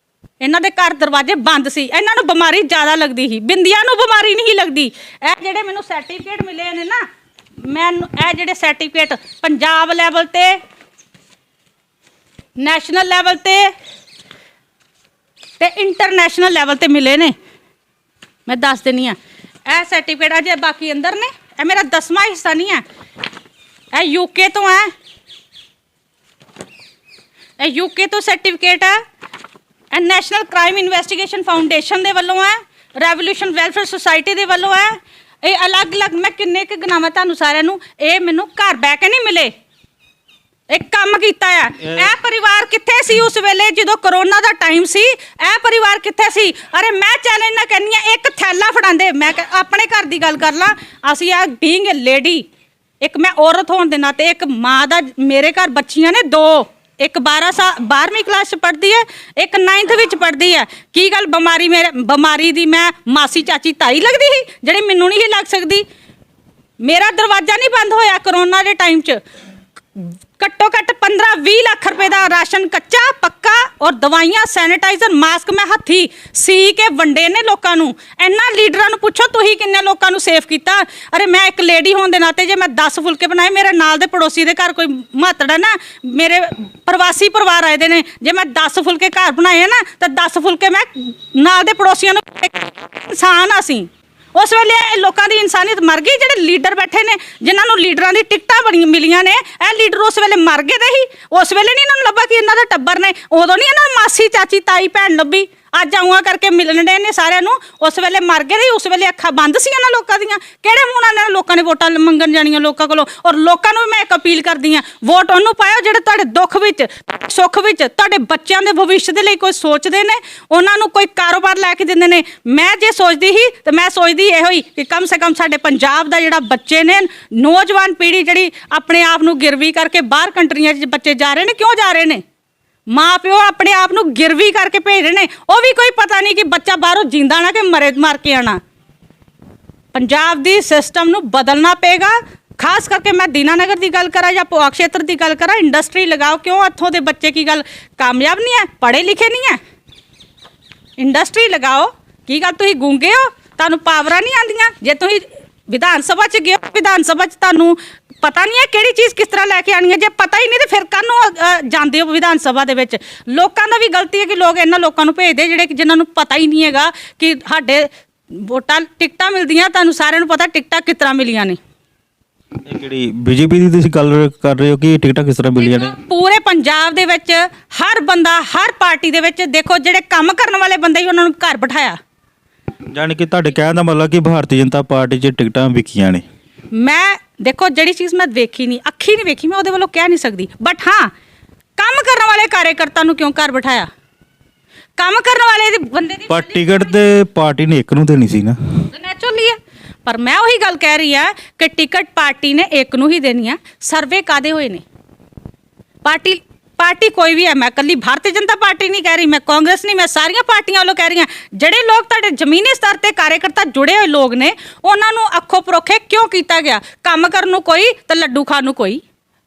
ਇਹਨਾਂ ਦੇ ਘਰ ਦਰਵਾਜ਼ੇ ਬੰਦ ਸੀ। ਇਹਨਾਂ ਨੂੰ ਬਿਮਾਰੀ ਜ਼ਿਆਦਾ ਲੱਗਦੀ ਸੀ, ਬਿੰਦੀਆਂ ਨੂੰ ਬਿਮਾਰੀ ਨਹੀਂ ਲੱਗਦੀ। ਇਹ ਜਿਹੜੇ ਮੈਨੂੰ ਸਰਟੀਫਿਕੇਟ ਮਿਲੇ ਨੇ ਨਾ, ਮੈਨੂੰ ਇਹ ਜਿਹੜੇ ਸਰਟੀਫਿਕੇਟ ਪੰਜਾਬ ਲੈਵਲ ਤੇ, ਨੈਸ਼ਨਲ ਲੈਵਲ ਤੇ ਇੰਟਰਨੈਸ਼ਨਲ ਲੈਵਲ ਤੇ ਮਿਲੇ ਨੇ, ਮੈਂ ਦੱਸ ਦਿੰਦੀ ਹਾਂ। ਇਹ ਸਰਟੀਫਿਕੇਟ ਅਜੇ ਬਾਕੀ ਅੰਦਰ ਨੇ। ਇਹ ਮੇਰਾ 10ਵਾਂ ਹਿੱਸਾ ਨਹੀਂ ਹੈ, ਇਹ ਯੂਕੇ ਤੋਂ ਹੈ। ਇਹ ਯੂਕੇ ਤੋਂ ਸਰਟੀਫਿਕੇਟ ਹੈ। ਇਹ ਨੈਸ਼ਨਲ ਕ੍ਰਾਈਮ ਇਨਵੈਸਟੀਗੇਸ਼ਨ ਫਾਊਂਡੇਸ਼ਨ ਦੇ ਵੱਲੋਂ ਹੈ, ਰੈਵੋਲੂਸ਼ਨ ਵੈਲਫੇਅਰ ਸੁਸਾਇਟੀ ਦੇ ਵੱਲੋਂ ਹੈ। ਇਹ ਅਲੱਗ-ਅਲੱਗ ਮੈਂ ਕਿੰਨੇ ਕੁ ਗਿਣਾਵਾਂ ਤੁਹਾਨੂੰ ਸਾਰਿਆਂ ਨੂੰ। ਇਹ ਮੈਨੂੰ ਘਰ ਬਹਿ ਕੇ ਨਹੀਂ ਮਿਲੇ, ਇੱਕ ਕੰਮ ਕੀਤਾ ਆ। ਇਹ ਪਰਿਵਾਰ ਕਿੱਥੇ ਸੀ ਉਸ ਵੇਲੇ ਜਦੋਂ ਕਰੋਨਾ ਦਾ ਟਾਈਮ ਸੀ? ਇਹ ਪਰਿਵਾਰ ਕਿੱਥੇ ਸੀ? ਅਰੇ ਮੈਂ ਚੈਲੰਜ ਨਾ ਕਰਨੀ ਆ, ਇੱਕ ਥੈਲਾ ਫੜਾਉਂਦੇ। ਮੈਂ ਆਪਣੇ ਘਰ ਦੀ ਗੱਲ ਕਰ ਲਾਂ, ਅਸੀਂ ਆ ਬੀਇੰਗ ਅ ਲੇਡੀ, ਇੱਕ ਮੈਂ ਔਰਤ ਹੋਣ ਦੇ ਨਾਤੇ, ਇੱਕ ਮਾਂ ਦਾ ਮੇਰੇ ਘਰ ਬੱਚੀਆਂ ਨੇ 2, ਇੱਕ 12ਵੀਂ ਕਲਾਸ 'ਚ ਪੜ੍ਹਦੀ ਹੈ, ਇੱਕ 9th ਵਿੱਚ ਪੜ੍ਹਦੀ ਹੈ। ਕੀ ਗੱਲ ਬਿਮਾਰੀ ਦੀ ਮੈਂ ਮਾਸੀ, ਚਾਚੀ, ਤਾਈ ਲੱਗਦੀ ਸੀ ਜਿਹੜੀ ਮੈਨੂੰ ਨਹੀਂ ਲੱਗ ਸਕਦੀ? ਮੇਰਾ ਦਰਵਾਜ਼ਾ ਨਹੀਂ ਬੰਦ ਹੋਇਆ ਕਰੋਨਾ ਦੇ ਟਾਈਮ 'ਚ। ਘੱਟੋ ਘੱਟ 15-20 ਲੱਖ ਰੁਪਏ ਦਾ ਰਾਸ਼ਨ ਕੱਚਾ ਪੱਕਾ ਔਰ ਦਵਾਈਆਂ, ਸੈਨੀਟਾਈਜ਼ਰ, ਮਾਸਕ ਮੈਂ ਹੱਥੀ ਸੀ ਕੇ ਵੰਡੇ ਨੇ ਲੋਕਾਂ ਨੂੰ। ਇਹਨਾਂ ਲੀਡਰਾਂ ਨੂੰ ਪੁੱਛੋ ਤੁਸੀਂ ਕਿੰਨੇ ਲੋਕਾਂ ਨੂੰ ਸੇਫ ਕੀਤਾ। ਅਰੇ ਮੈਂ ਇੱਕ ਲੇਡੀ ਹੋਣ ਦੇ ਨਾਤੇ ਜੇ ਮੈਂ 10 ਫੁਲਕੇ ਬਣਾਏ, ਮੇਰੇ ਨਾਲ ਦੇ ਪੜੋਸੀ ਦੇ ਘਰ ਕੋਈ ਮਾਤੜ ਹੈ ਨਾ, ਮੇਰੇ ਪ੍ਰਵਾਸੀ ਪਰਿਵਾਰ ਆਏ ਦੇ ਨੇ, ਜੇ ਮੈਂ 10 ਫੁਲਕੇ ਘਰ ਬਣਾਏ ਨਾ ਤਾਂ 10 ਫੁਲਕੇ ਮੈਂ ਨਾਲ ਦੇ ਪੜੋਸੀਆਂ ਨੂੰ। ਇਨਸਾਨ ਅਸੀਂ ਉਸ ਵੇਲੇ ਲੋਕਾਂ ਦੀ ਇਨਸਾਨੀਅਤ ਮਰ ਗਈ। ਜਿਹੜੇ ਲੀਡਰ ਬੈਠੇ ਨੇ, ਜਿਨ੍ਹਾਂ ਨੂੰ ਲੀਡਰਾਂ ਦੀ ਟਿਕਟਾਂ ਬੜੀਆਂ ਮਿਲੀਆਂ ਨੇ, ਇਹ ਲੀਡਰ ਉਸ ਵੇਲੇ ਮਰ ਗਏ ਦੇ ਹੀ। ਉਸ ਵੇਲੇ ਨਹੀਂ ਇਹਨਾਂ ਨੂੰ ਲੱਭਾ ਕਿ ਇਹਨਾਂ ਦਾ ਟੱਬਰ ਨੇ, ਉਦੋਂ ਨਹੀਂ ਇਹਨਾਂ ਨੂੰ ਮਾਸੀ, ਚਾਚੀ, ਤਾਈ, ਭੈਣ ਲੱਭੀ। ਅੱਜ ਆਉਂਗਾ ਕਰਕੇ ਮਿਲਣ ਦੇ ਨੇ ਸਾਰਿਆਂ ਨੂੰ। ਉਸ ਵੇਲੇ ਮਰ ਗਏ ਦੇ, ਉਸ ਵੇਲੇ ਅੱਖਾਂ ਬੰਦ ਸੀ ਇਹਨਾਂ ਲੋਕਾਂ ਦੀਆਂ। ਕਿਹੜੇ ਮੂੰਹ ਨਾਲ ਲੋਕਾਂ ਨੇ ਵੋਟਾਂ ਮੰਗਣ ਜਾਣੀਆਂ ਲੋਕਾਂ ਕੋਲੋਂ? ਔਰ ਲੋਕਾਂ ਨੂੰ ਵੀ ਮੈਂ ਇੱਕ ਅਪੀਲ ਕਰਦੀ ਹਾਂ, ਵੋਟ ਉਹਨੂੰ ਪਾਇਓ ਜਿਹੜੇ ਤੁਹਾਡੇ ਦੁੱਖ ਵਿੱਚ, ਸੁੱਖ ਵਿੱਚ, ਤੁਹਾਡੇ ਬੱਚਿਆਂ ਦੇ ਭਵਿੱਖ ਦੇ ਲਈ ਕੋਈ ਸੋਚਦੇ ਨੇ, ਉਹਨਾਂ ਨੂੰ ਕੋਈ ਕਾਰੋਬਾਰ ਲੈ ਕੇ ਦਿੰਦੇ ਨੇ। ਮੈਂ ਜੇ ਸੋਚਦੀ ਸੀ ਤਾਂ ਮੈਂ ਸੋਚਦੀ ਇਹੋ ਹੀ ਕਿ ਕਮ ਸੇ ਕਮ ਸਾਡੇ ਪੰਜਾਬ ਦਾ ਜਿਹੜਾ ਬੱਚੇ ਨੇ, ਨੌਜਵਾਨ ਪੀੜ੍ਹੀ ਜਿਹੜੀ ਆਪਣੇ ਆਪ ਨੂੰ ਗਿਰਵੀ ਕਰਕੇ ਬਾਹਰ ਕੰਟਰੀਆਂ 'ਚ ਬੱਚੇ ਜਾ ਰਹੇ ਨੇ, ਕਿਉਂ ਜਾ ਰਹੇ ਨੇ? ਮਾਂ ਪਿਓ ਆਪਣੇ ਆਪ ਨੂੰ ਗਿਰਵੀ ਕਰਕੇ ਭੇਜ ਰਹੇ ਨੇ। ਉਹ ਵੀ ਕੋਈ ਪਤਾ ਨਹੀਂ ਕਿ ਬੱਚਾ ਬਾਹਰੋਂ ਜਿੰਦਾ ਨਾ ਕਿ ਮਰ ਕੇ ਆਣਾ। ਪੰਜਾਬ ਦੀ ਸਿਸਟਮ ਨੂੰ ਬਦਲਣਾ ਪਏਗਾ। ਖਾਸ ਕਰਕੇ ਮੈਂ ਦੀਨਾਨਗਰ ਦੀ ਗੱਲ ਕਰਾਂ ਜਾਂ ਪੋਆ ਖੇਤਰ ਦੀ ਗੱਲ ਕਰਾਂ, ਇੰਡਸਟਰੀ ਲਗਾਓ। ਕਿਉਂ ਇੱਥੋਂ ਦੇ ਬੱਚੇ ਕੀ ਗੱਲ ਕਾਮਯਾਬ ਨਹੀਂ ਹੈ, ਪੜ੍ਹੇ ਲਿਖੇ ਨਹੀਂ ਹੈ? ਇੰਡਸਟਰੀ ਲਗਾਓ। ਕੀ ਗੱਲ ਤੁਸੀਂ ਗੂੰਗੇ ਹੋ, ਤੁਹਾਨੂੰ ਪਾਵਰਾਂ ਨਹੀਂ ਆਉਂਦੀਆਂ? ਜੇ ਤੁਸੀਂ ਵਿਧਾਨ ਸਭਾ 'ਚ ਗਏ, ਵਿਧਾਨ ਸਭਾ 'ਚ ਤੁਹਾਨੂੰ ਪਤਾ ਨਹੀਂ ਹੈ ਕਿਹੜੀ ਚੀਜ਼ ਕਿਸ ਤਰ੍ਹਾਂ ਲੈ ਕੇ ਆਉਣੀ ਹੈ। ਜੇ ਪਤਾ ਹੀ ਨਹੀਂ ਤੇ ਫਿਰ ਕਾਹਨੂੰ ਜਾਂਦੇ ਹੋ ਵਿਧਾਨ ਸਭਾ ਦੇ ਵਿੱਚ? ਲੋਕਾਂ ਦਾ ਵੀ ਗਲਤੀ ਹੈ ਕਿ ਲੋਕ ਇਹਨਾਂ ਲੋਕਾਂ ਨੂੰ ਭੇਜਦੇ ਜਿਹੜੇ ਜਿਨ੍ਹਾਂ ਨੂੰ ਪਤਾ ਹੀ ਨਹੀਂ ਹੈਗਾ ਕਿ ਸਾਡੇ ਵੋਟਾਂ ਟਿਕਟਾਂ ਮਿਲਦੀਆਂ। ਤੁਹਾਨੂੰ ਸਾਰਿਆਂ ਨੂੰ ਪਤਾ ਟਿਕਟਾਂ ਕਿਸ ਤਰ੍ਹਾਂ ਮਿਲੀਆਂ ਨੇ। ਇਹ ਕਿਹੜੀ ਬੀਜੇਪੀ ਦੀ ਤੁਸੀਂ ਗੱਲ ਕਰ ਰਹੇ ਹੋ ਕਿ ਟਿਕਟਾਂ ਕਿਸ ਤਰ੍ਹਾਂ ਮਿਲੀਆਂ ਨੇ? ਪੂਰੇ ਪੰਜਾਬ ਦੇ ਵਿੱਚ ਹਰ ਬੰਦਾ, ਹਰ ਪਾਰਟੀ ਦੇ ਵਿੱਚ ਦੇਖੋ, ਜਿਹੜੇ ਕੰਮ ਕਰਨ ਵਾਲੇ ਬੰਦੇ ਹੀ ਉਹਨਾਂ ਨੂੰ ਘਰ ਬਿਠਾਇਆ। ਜਾਣੀ ਕਿ ਤੁਹਾਡੇ ਕਹਿਣ ਦਾ ਮਤਲਬ ਕਿ ਭਾਰਤੀ ਜਨਤਾ ਪਾਰਟੀ 'ਚ ਟਿਕਟਾਂ ਵਿਕੀਆਂ ਨੇ। ਮੈਂ ਦੇਖੋ ਜਿਹੜੀ ਚੀਜ਼ ਮੈਂ ਵੇਖੀ ਨਹੀਂ, ਅੱਖੀ ਨਹੀਂ ਵੇਖੀ, ਮੈਂ ਉਹਦੇ ਵੱਲੋਂ ਕਹਿ ਨਹੀਂ ਸਕਦੀ। ਬਟ ਹਾਂ, ਕੰਮ ਕਰਨ ਵਾਲੇ ਕਾਰਜਕਰਤਾ ਨੂੰ ਕਿਉਂ ਘਰ ਬਿਠਾਇਆ? ਕੰਮ ਕਰਨ ਵਾਲੇ ਦੇ ਬੰਦੇ ਦੀ ਪਰ ਟਿਕਟ ਤੇ ਪਾਰਟੀ ਨੇ ਇੱਕ ਨੂੰ ਦੇਣੀ ਸੀ ਨਾ। ਨੈਚੁਰਲੀ ਹੈ, ਪਰ ਮੈਂ ਉਹੀ ਗੱਲ ਕਹਿ ਰਹੀ ਆ ਕਿ ਟਿਕਟ ਪਾਰਟੀ ਨੇ ਇੱਕ ਨੂੰ ਹੀ ਦੇਣੀ ਆ। ਸਰਵੇ ਕਾਦੇ ਹੋਏ ਨੇ? ਪਾਰਟੀ ਕੋਈ ਵੀ ਹੈ, ਮੈਂ ਇਕੱਲੀ ਭਾਰਤੀ ਜਨਤਾ ਪਾਰਟੀ ਨਹੀਂ ਕਹਿ ਰਹੀ, ਮੈਂ ਕਾਂਗਰਸ ਨਹੀਂ, ਮੈਂ ਸਾਰੀਆਂ ਪਾਰਟੀਆਂ ਵੱਲੋਂ ਕਹਿ ਰਹੀ ਹਾਂ। ਜਿਹੜੇ ਲੋਕ ਤੁਹਾਡੇ ਜ਼ਮੀਨੀ ਸਤਰ ਤੇ ਕਾਰਜਕਰਤਾ ਜੁੜੇ ਹੋਏ ਲੋਕ ਨੇ, ਉਹਨਾਂ ਨੂੰ ਅੱਖੋਂ ਪਰੋਖੇ ਕਿਉਂ ਕੀਤਾ ਗਿਆ? ਕੰਮ ਕਰਨ ਨੂੰ ਕੋਈ ਤੇ ਲੱਡੂ ਖਾਣ ਨੂੰ ਕੋਈ,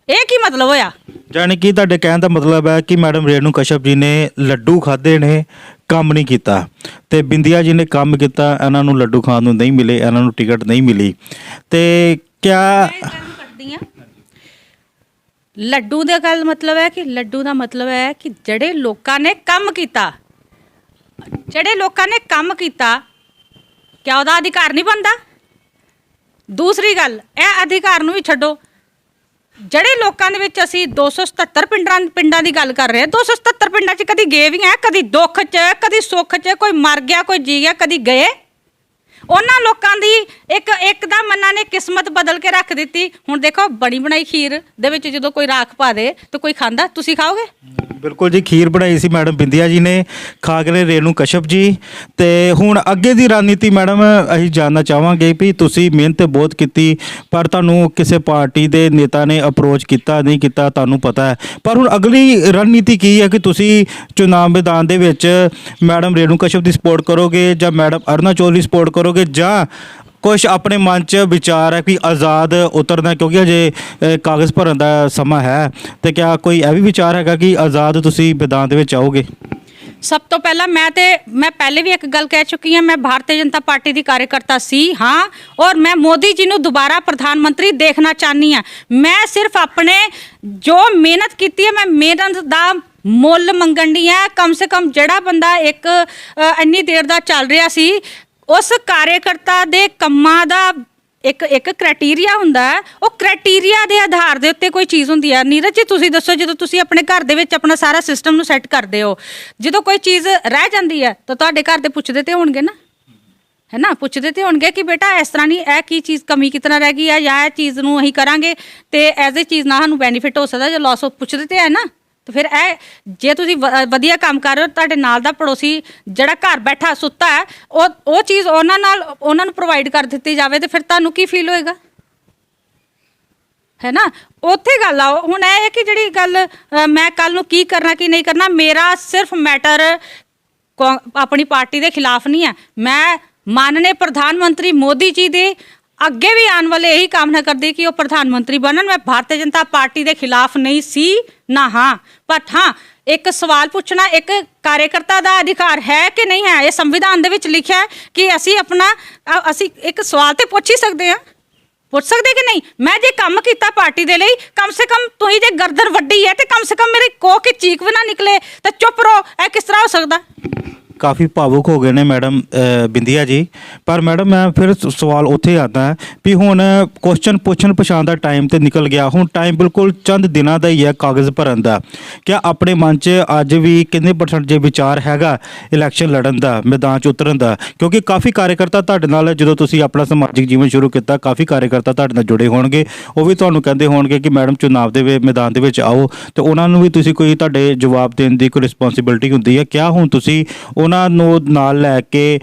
ਇਹ ਕੀ ਮਤਲਬ ਹੋਇਆ? ਜਾਣੀ ਕਿ ਤੁਹਾਡੇ ਕਹਿਣ ਦਾ ਮਤਲਬ ਹੈ ਕਿ ਮੈਡਮ ਰੇਣੂ ਕਸ਼ਪ ਜੀ ਨੇ ਲੱਡੂ ਖਾਦੇ ਨੇ, ਕੰਮ ਨਹੀਂ ਕੀਤਾ, ਤੇ ਬਿੰਦੀਆ ਜੀ ਨੇ ਕੰਮ ਕੀਤਾ, ਇਹਨਾਂ ਨੂੰ ਲੱਡੂ ਖਾਣ ਨੂੰ ਨਹੀਂ ਮਿਲੇ, ਇਹਨਾਂ ਨੂੰ ਟਿਕਟ ਨਹੀਂ ਮਿਲੀ। ਤੇ ਕਿਆ ਲੱਡੂ ਦਾ ਗੱਲ ਮਤਲਬ ਹੈ ਕਿ ਲੱਡੂ ਦਾ ਮਤਲਬ ਹੈ ਕਿ ਜਿਹੜੇ ਲੋਕਾਂ ਨੇ ਕੰਮ ਕੀਤਾ, ਜਿਹੜੇ ਲੋਕਾਂ ਨੇ ਕੰਮ ਕੀਤਾ, ਕਿਆ ਉਹਦਾ ਅਧਿਕਾਰ ਨਹੀਂ ਬਣਦਾ? ਦੂਸਰੀ ਗੱਲ, ਇਹ ਅਧਿਕਾਰ ਨੂੰ ਵੀ ਛੱਡੋ, ਜਿਹੜੇ ਲੋਕਾਂ ਦੇ ਵਿੱਚ ਅਸੀਂ 277 ਪਿੰਡਾਂ ਦੀ ਗੱਲ ਕਰ ਰਹੇ ਹਾਂ, 277 ਪਿੰਡਾਂ 'ਚ ਕਦੀ ਗਏ ਵੀ ਆ, ਕਦੀ ਦੁੱਖ 'ਚ ਕਦੀ ਸੁੱਖ 'ਚ, ਕੋਈ ਮਰ ਗਿਆ ਕੋਈ ਜੀ ਗਿਆ, ਕਦੀ ਗਏ। ਉਹਨਾਂ ਲੋਕਾਂ ਦੀ ਇੱਕ ਦਾ ਮੰਨਾਂ ਨੇ ਕਿਸਮਤ ਬਦਲ ਕੇ ਰੱਖ ਦਿੱਤੀ। ਹੁਣ ਦੇਖੋ ਬਣੀ ਬਣਾਈ ਖੀਰ ਦੇ ਵਿੱਚ ਜਦੋਂ ਕੋਈ ਰਾਖ ਪਾ ਦੇ ਤਾਂ ਕੋਈ ਖਾਂਦਾ, ਤੁਸੀਂ ਖਾਓਗੇ? ਬਿਲਕੁਲ ਜੀ, ਖੀਰ ਬਣਾਈ ਸੀ ਮੈਡਮ ਬਿੰਦੀਆ ਜੀ ਨੇ, ਖਾ ਕੇ ਰੇਣੂ ਕਸ਼ਪ ਜੀ। ਤੇ ਹੁਣ ਅੱਗੇ ਦੀ ਰਣਨੀਤੀ ਮੈਡਮ ਅਸੀਂ ਜਾਣਨਾ ਚਾਹਾਂਗੇ ਵੀ ਤੁਸੀਂ ਮਿਹਨਤ ਬਹੁਤ ਕੀਤੀ, ਪਰ ਤੁਹਾਨੂੰ ਕਿਸੇ ਪਾਰਟੀ ਦੇ ਨੇਤਾ ਨੇ ਅਪਰੋਚ ਕੀਤਾ ਨਹੀਂ ਕੀਤਾ ਤੁਹਾਨੂੰ ਪਤਾ ਹੈ, ਪਰ ਹੁਣ ਅਗਲੀ ਰਣਨੀਤੀ ਕੀ ਹੈ ਕਿ ਤੁਸੀਂ ਚੁਣਾਵ ਮੈਦਾਨ ਦੇ ਵਿੱਚ ਮੈਡਮ ਰੇਣੂ ਕਸ਼ਪ ਦੀ ਸਪੋਰਟ ਕਰੋਗੇ ਜਾਂ ਮੈਡਮ ਅਰੁਣਾ ਚੌਧਰੀ ਦੀ ਸਪੋਰਟ ਕਰੋਗੇ, ਜਾਂ ਕੁਛ ਆਪਣੇ ਮਨ 'ਚ ਵਿਚਾਰ ਹੈ ਕਿ ਆਜ਼ਾਦ ਉਤਰਨਾ, ਕਿਉਂਕਿ ਅਜੇ ਕਾਗਜ਼ ਭਰਨ ਦਾ ਸਮਾਂ ਹੈ, ਤੇ ਕਿਆ ਕੋਈ ਇਹ ਵੀ ਵਿਚਾਰ ਹੈਗਾ ਕਿ ਆਜ਼ਾਦ ਤੁਸੀਂ ਮੈਦਾਨ ਦੇ ਵਿੱਚ ਆਓਗੇ? ਸਭ ਤੋਂ ਪਹਿਲਾਂ ਮੈਂ ਪਹਿਲੇ ਵੀ ਇੱਕ ਗੱਲ ਕਹਿ ਚੁੱਕੀ ਹਾਂ, ਮੈਂ ਭਾਰਤੀ ਜਨਤਾ ਪਾਰਟੀ ਦੀ ਕਾਰਜਕਰਤਾ ਸੀ ਹਾਂ, ਔਰ ਮੈਂ ਮੋਦੀ ਜੀ ਨੂੰ ਦੁਬਾਰਾ ਪ੍ਰਧਾਨ ਮੰਤਰੀ ਦੇਖਣਾ ਚਾਹੁੰਦੀ ਹਾਂ। ਮੈਂ ਸਿਰਫ ਆਪਣੇ ਜੋ ਮਿਹਨਤ ਕੀਤੀ ਹੈ, ਮੈਂ ਮਿਹਨਤ ਦਾ ਮੁੱਲ ਮੰਗਣ ਦੀ ਹੈ। ਕਮ ਸੇ ਕਮ ਜਿਹੜਾ ਬੰਦਾ ਇੰਨੀ ਦੇਰ ਦਾ ਚੱਲ ਰਿਹਾ ਸੀ, ਉਸ ਕਾਰਜਕਰਤਾ ਦੇ ਕੰਮਾਂ ਦਾ ਇੱਕ ਕ੍ਰਾਈਟੇਰੀਆ ਹੁੰਦਾ ਹੈ, ਉਹ ਕ੍ਰਾਈਟੇਰੀਆ ਦੇ ਆਧਾਰ ਦੇ ਉੱਤੇ ਕੋਈ ਚੀਜ਼ ਹੁੰਦੀ ਹੈ। ਨੀਰਜ ਜੀ ਤੁਸੀਂ ਦੱਸੋ, ਜਦੋਂ ਤੁਸੀਂ ਆਪਣੇ ਘਰ ਦੇ ਵਿੱਚ ਆਪਣਾ ਸਾਰਾ ਸਿਸਟਮ ਨੂੰ ਸੈੱਟ ਕਰਦੇ ਹੋ, ਜਦੋਂ ਕੋਈ ਚੀਜ਼ ਰਹਿ ਜਾਂਦੀ ਹੈ ਤਾਂ ਤੁਹਾਡੇ ਘਰ ਦੇ ਪੁੱਛਦੇ ਤੇ ਹੋਣਗੇ ਨਾ, ਹੈ ਨਾ, ਪੁੱਛਦੇ ਤੇ ਹੋਣਗੇ ਕਿ ਬੇਟਾ ਇਸ ਤਰ੍ਹਾਂ ਨਹੀਂ, ਇਹ ਕੀ ਚੀਜ਼ ਕਮੀ ਕਿਤਨਾ ਰਹਿ ਗਈ ਹੈ, ਜਾਂ ਇਹ ਚੀਜ਼ ਨੂੰ ਅਸੀਂ ਕਰਾਂਗੇ ਤੇ ਐਜ਼ ਏ ਚੀਜ਼ ਨਾਲ ਸਾਨੂੰ ਬੈਨੀਫਿਟ ਹੋ ਸਕਦਾ ਜਾਂ ਲਾਸ ਹੋ, ਪੁੱਛਦੇ ਤੇ ਹੈ ਨਾ। ਤਾਂ ਫਿਰ ਇਹ ਜੇ ਤੁਸੀਂ ਵਧੀਆ ਕੰਮ ਕਰ ਰਹੇ ਹੋ, ਤੁਹਾਡੇ ਨਾਲ ਦਾ ਪੜੋਸੀ ਜਿਹੜਾ ਘਰ ਬੈਠਾ ਸੁੱਤਾ ਹੈ, ਉਹ ਚੀਜ਼ ਉਹਨਾਂ ਨੂੰ ਪ੍ਰੋਵਾਈਡ ਕਰ ਦਿੱਤੀ ਜਾਵੇ, ਤੇ ਫਿਰ ਤੁਹਾਨੂੰ ਕੀ ਫੀਲ ਹੋਏਗਾ, ਹੈ ਨਾ। ਉੱਥੇ ਗੱਲ ਆ। ਹੁਣ ਇਹ ਹੈ ਕਿ ਜਿਹੜੀ ਗੱਲ ਮੈਂ ਕੱਲ ਨੂੰ ਕੀ ਕਰਨਾ ਕੀ ਨਹੀਂ ਕਰਨਾ, ਮੇਰਾ ਸਿਰਫ ਮੈਟਰ ਆਪਣੀ ਪਾਰਟੀ ਦੇ ਖਿਲਾਫ ਨਹੀਂ ਹੈ। ਮੈਂ ਮਾਨनीय ਪ੍ਰਧਾਨ ਮੰਤਰੀ ਮੋਦੀ ਜੀ ਦੇ ਅੱਗੇ ਵੀ ਆਉਣ ਵਾਲੇ ਇਹੀ ਕਾਮਨਾ ਕਰਦੀ ਕਿ ਉਹ ਪ੍ਰਧਾਨ ਮੰਤਰੀ ਬਣਨ। ਮੈਂ ਭਾਰਤੀ ਜਨਤਾ ਪਾਰਟੀ ਦੇ ਖਿਲਾਫ ਨਹੀਂ ਸੀ ਨਾ ਹਾਂ, ਪਰ ਹਾਂ ਇੱਕ ਸਵਾਲ ਪੁੱਛਣਾ ਇੱਕ ਕਾਰਜਕਰਤਾ ਦਾ ਅਧਿਕਾਰ ਹੈ ਕਿ ਨਹੀਂ ਹੈ। ਇਹ ਸੰਵਿਧਾਨ ਦੇ ਵਿੱਚ ਲਿਖਿਆ ਹੈ ਕਿ ਅਸੀਂ ਇੱਕ ਸਵਾਲ ਤੇ ਪੁੱਛ ਹੀ ਸਕਦੇ ਹਾਂ, ਪੁੱਛ ਸਕਦੇ ਕਿ ਨਹੀਂ। ਮੈਂ ਜੇ ਕੰਮ ਕੀਤਾ ਪਾਰਟੀ ਦੇ ਲਈ, ਕਮ ਸੇ ਕਮ ਤੁਸੀਂ ਜੇ ਗਰਦਨ ਵੱਡੀ ਹੈ ਤੇ ਕਮ ਸੇ ਕਮ ਮੇਰੇ ਕੋਹ ਕੇ ਚੀਕ ਵੀ ਨਾ ਨਿਕਲੇ ਤਾਂ ਚੁੱਪ ਰਹੋ। ਇਹ ਕਿਸ ਤਰ੍ਹਾਂ ਹੋ ਸਕਦਾ? ਕਾਫੀ ਭਾਵੁਕ ਹੋ ਗਏ ਨੇ ਮੈਡਮ ਬਿੰਦੀਆ ਜੀ। ਪਰ ਮੈਡਮ ਮੈਂ ਫਿਰ ਸਵਾਲ ਉੱਥੇ ਆਉਂਦਾ ਵੀ ਹੁਣ ਕੁਐਸਚਨ ਪੁੱਛਣ ਪਛਾਣ ਦਾ ਟਾਈਮ ਤੇ ਨਿਕਲ ਗਿਆ, ਹੁਣ ਟਾਈਮ ਬਿਲਕੁਲ ਚੰਦ ਦਿਨਾਂ ਦਾ ਹੀ ਹੈ ਕਾਗਜ਼ ਭਰਨ ਦਾ। ਕਿਆ ਆਪਣੇ ਮਨ 'ਚ ਅੱਜ ਵੀ ਕਿੰਨੇ % ਜੇ ਵਿਚਾਰ ਹੈਗਾ ਇਲੈਕਸ਼ਨ ਲੜਨ ਦਾ, ਮੈਦਾਨ 'ਚ ਉਤਰਨ ਦਾ? ਕਿਉਂਕਿ ਕਾਫੀ ਕਾਰਜਕਰਤਾ ਤੁਹਾਡੇ ਨਾਲ, ਜਦੋਂ ਤੁਸੀਂ ਆਪਣਾ ਸਮਾਜਿਕ ਜੀਵਨ ਸ਼ੁਰੂ ਕੀਤਾ, ਕਾਫੀ ਕਾਰਜਕਰਤਾ ਤੁਹਾਡੇ ਨਾਲ ਜੁੜੇ ਹੋਣਗੇ, ਉਹ ਵੀ ਤੁਹਾਨੂੰ ਕਹਿੰਦੇ ਹੋਣਗੇ ਕਿ ਮੈਡਮ ਚੁਣਾਵ ਦੇ ਮੈਦਾਨ ਦੇ ਵਿੱਚ ਆਓ, ਤੇ ਉਹਨਾਂ ਨੂੰ ਵੀ ਤੁਸੀਂ ਕੋਈ ਤੁਹਾਡੇ ਜਵਾਬ ਦੇਣ ਦੀ ਕੋਈ ਰਿਸਪੌਂਸਿਬਿਲਿਟੀ ਹੁੰਦੀ ਹੈ। ਕਿਆ ਹੁਣ ਤੁਸੀਂ ਉਹਨਾਂ ਨੂੰ ਨਾਲ ਲੈ ਕੇ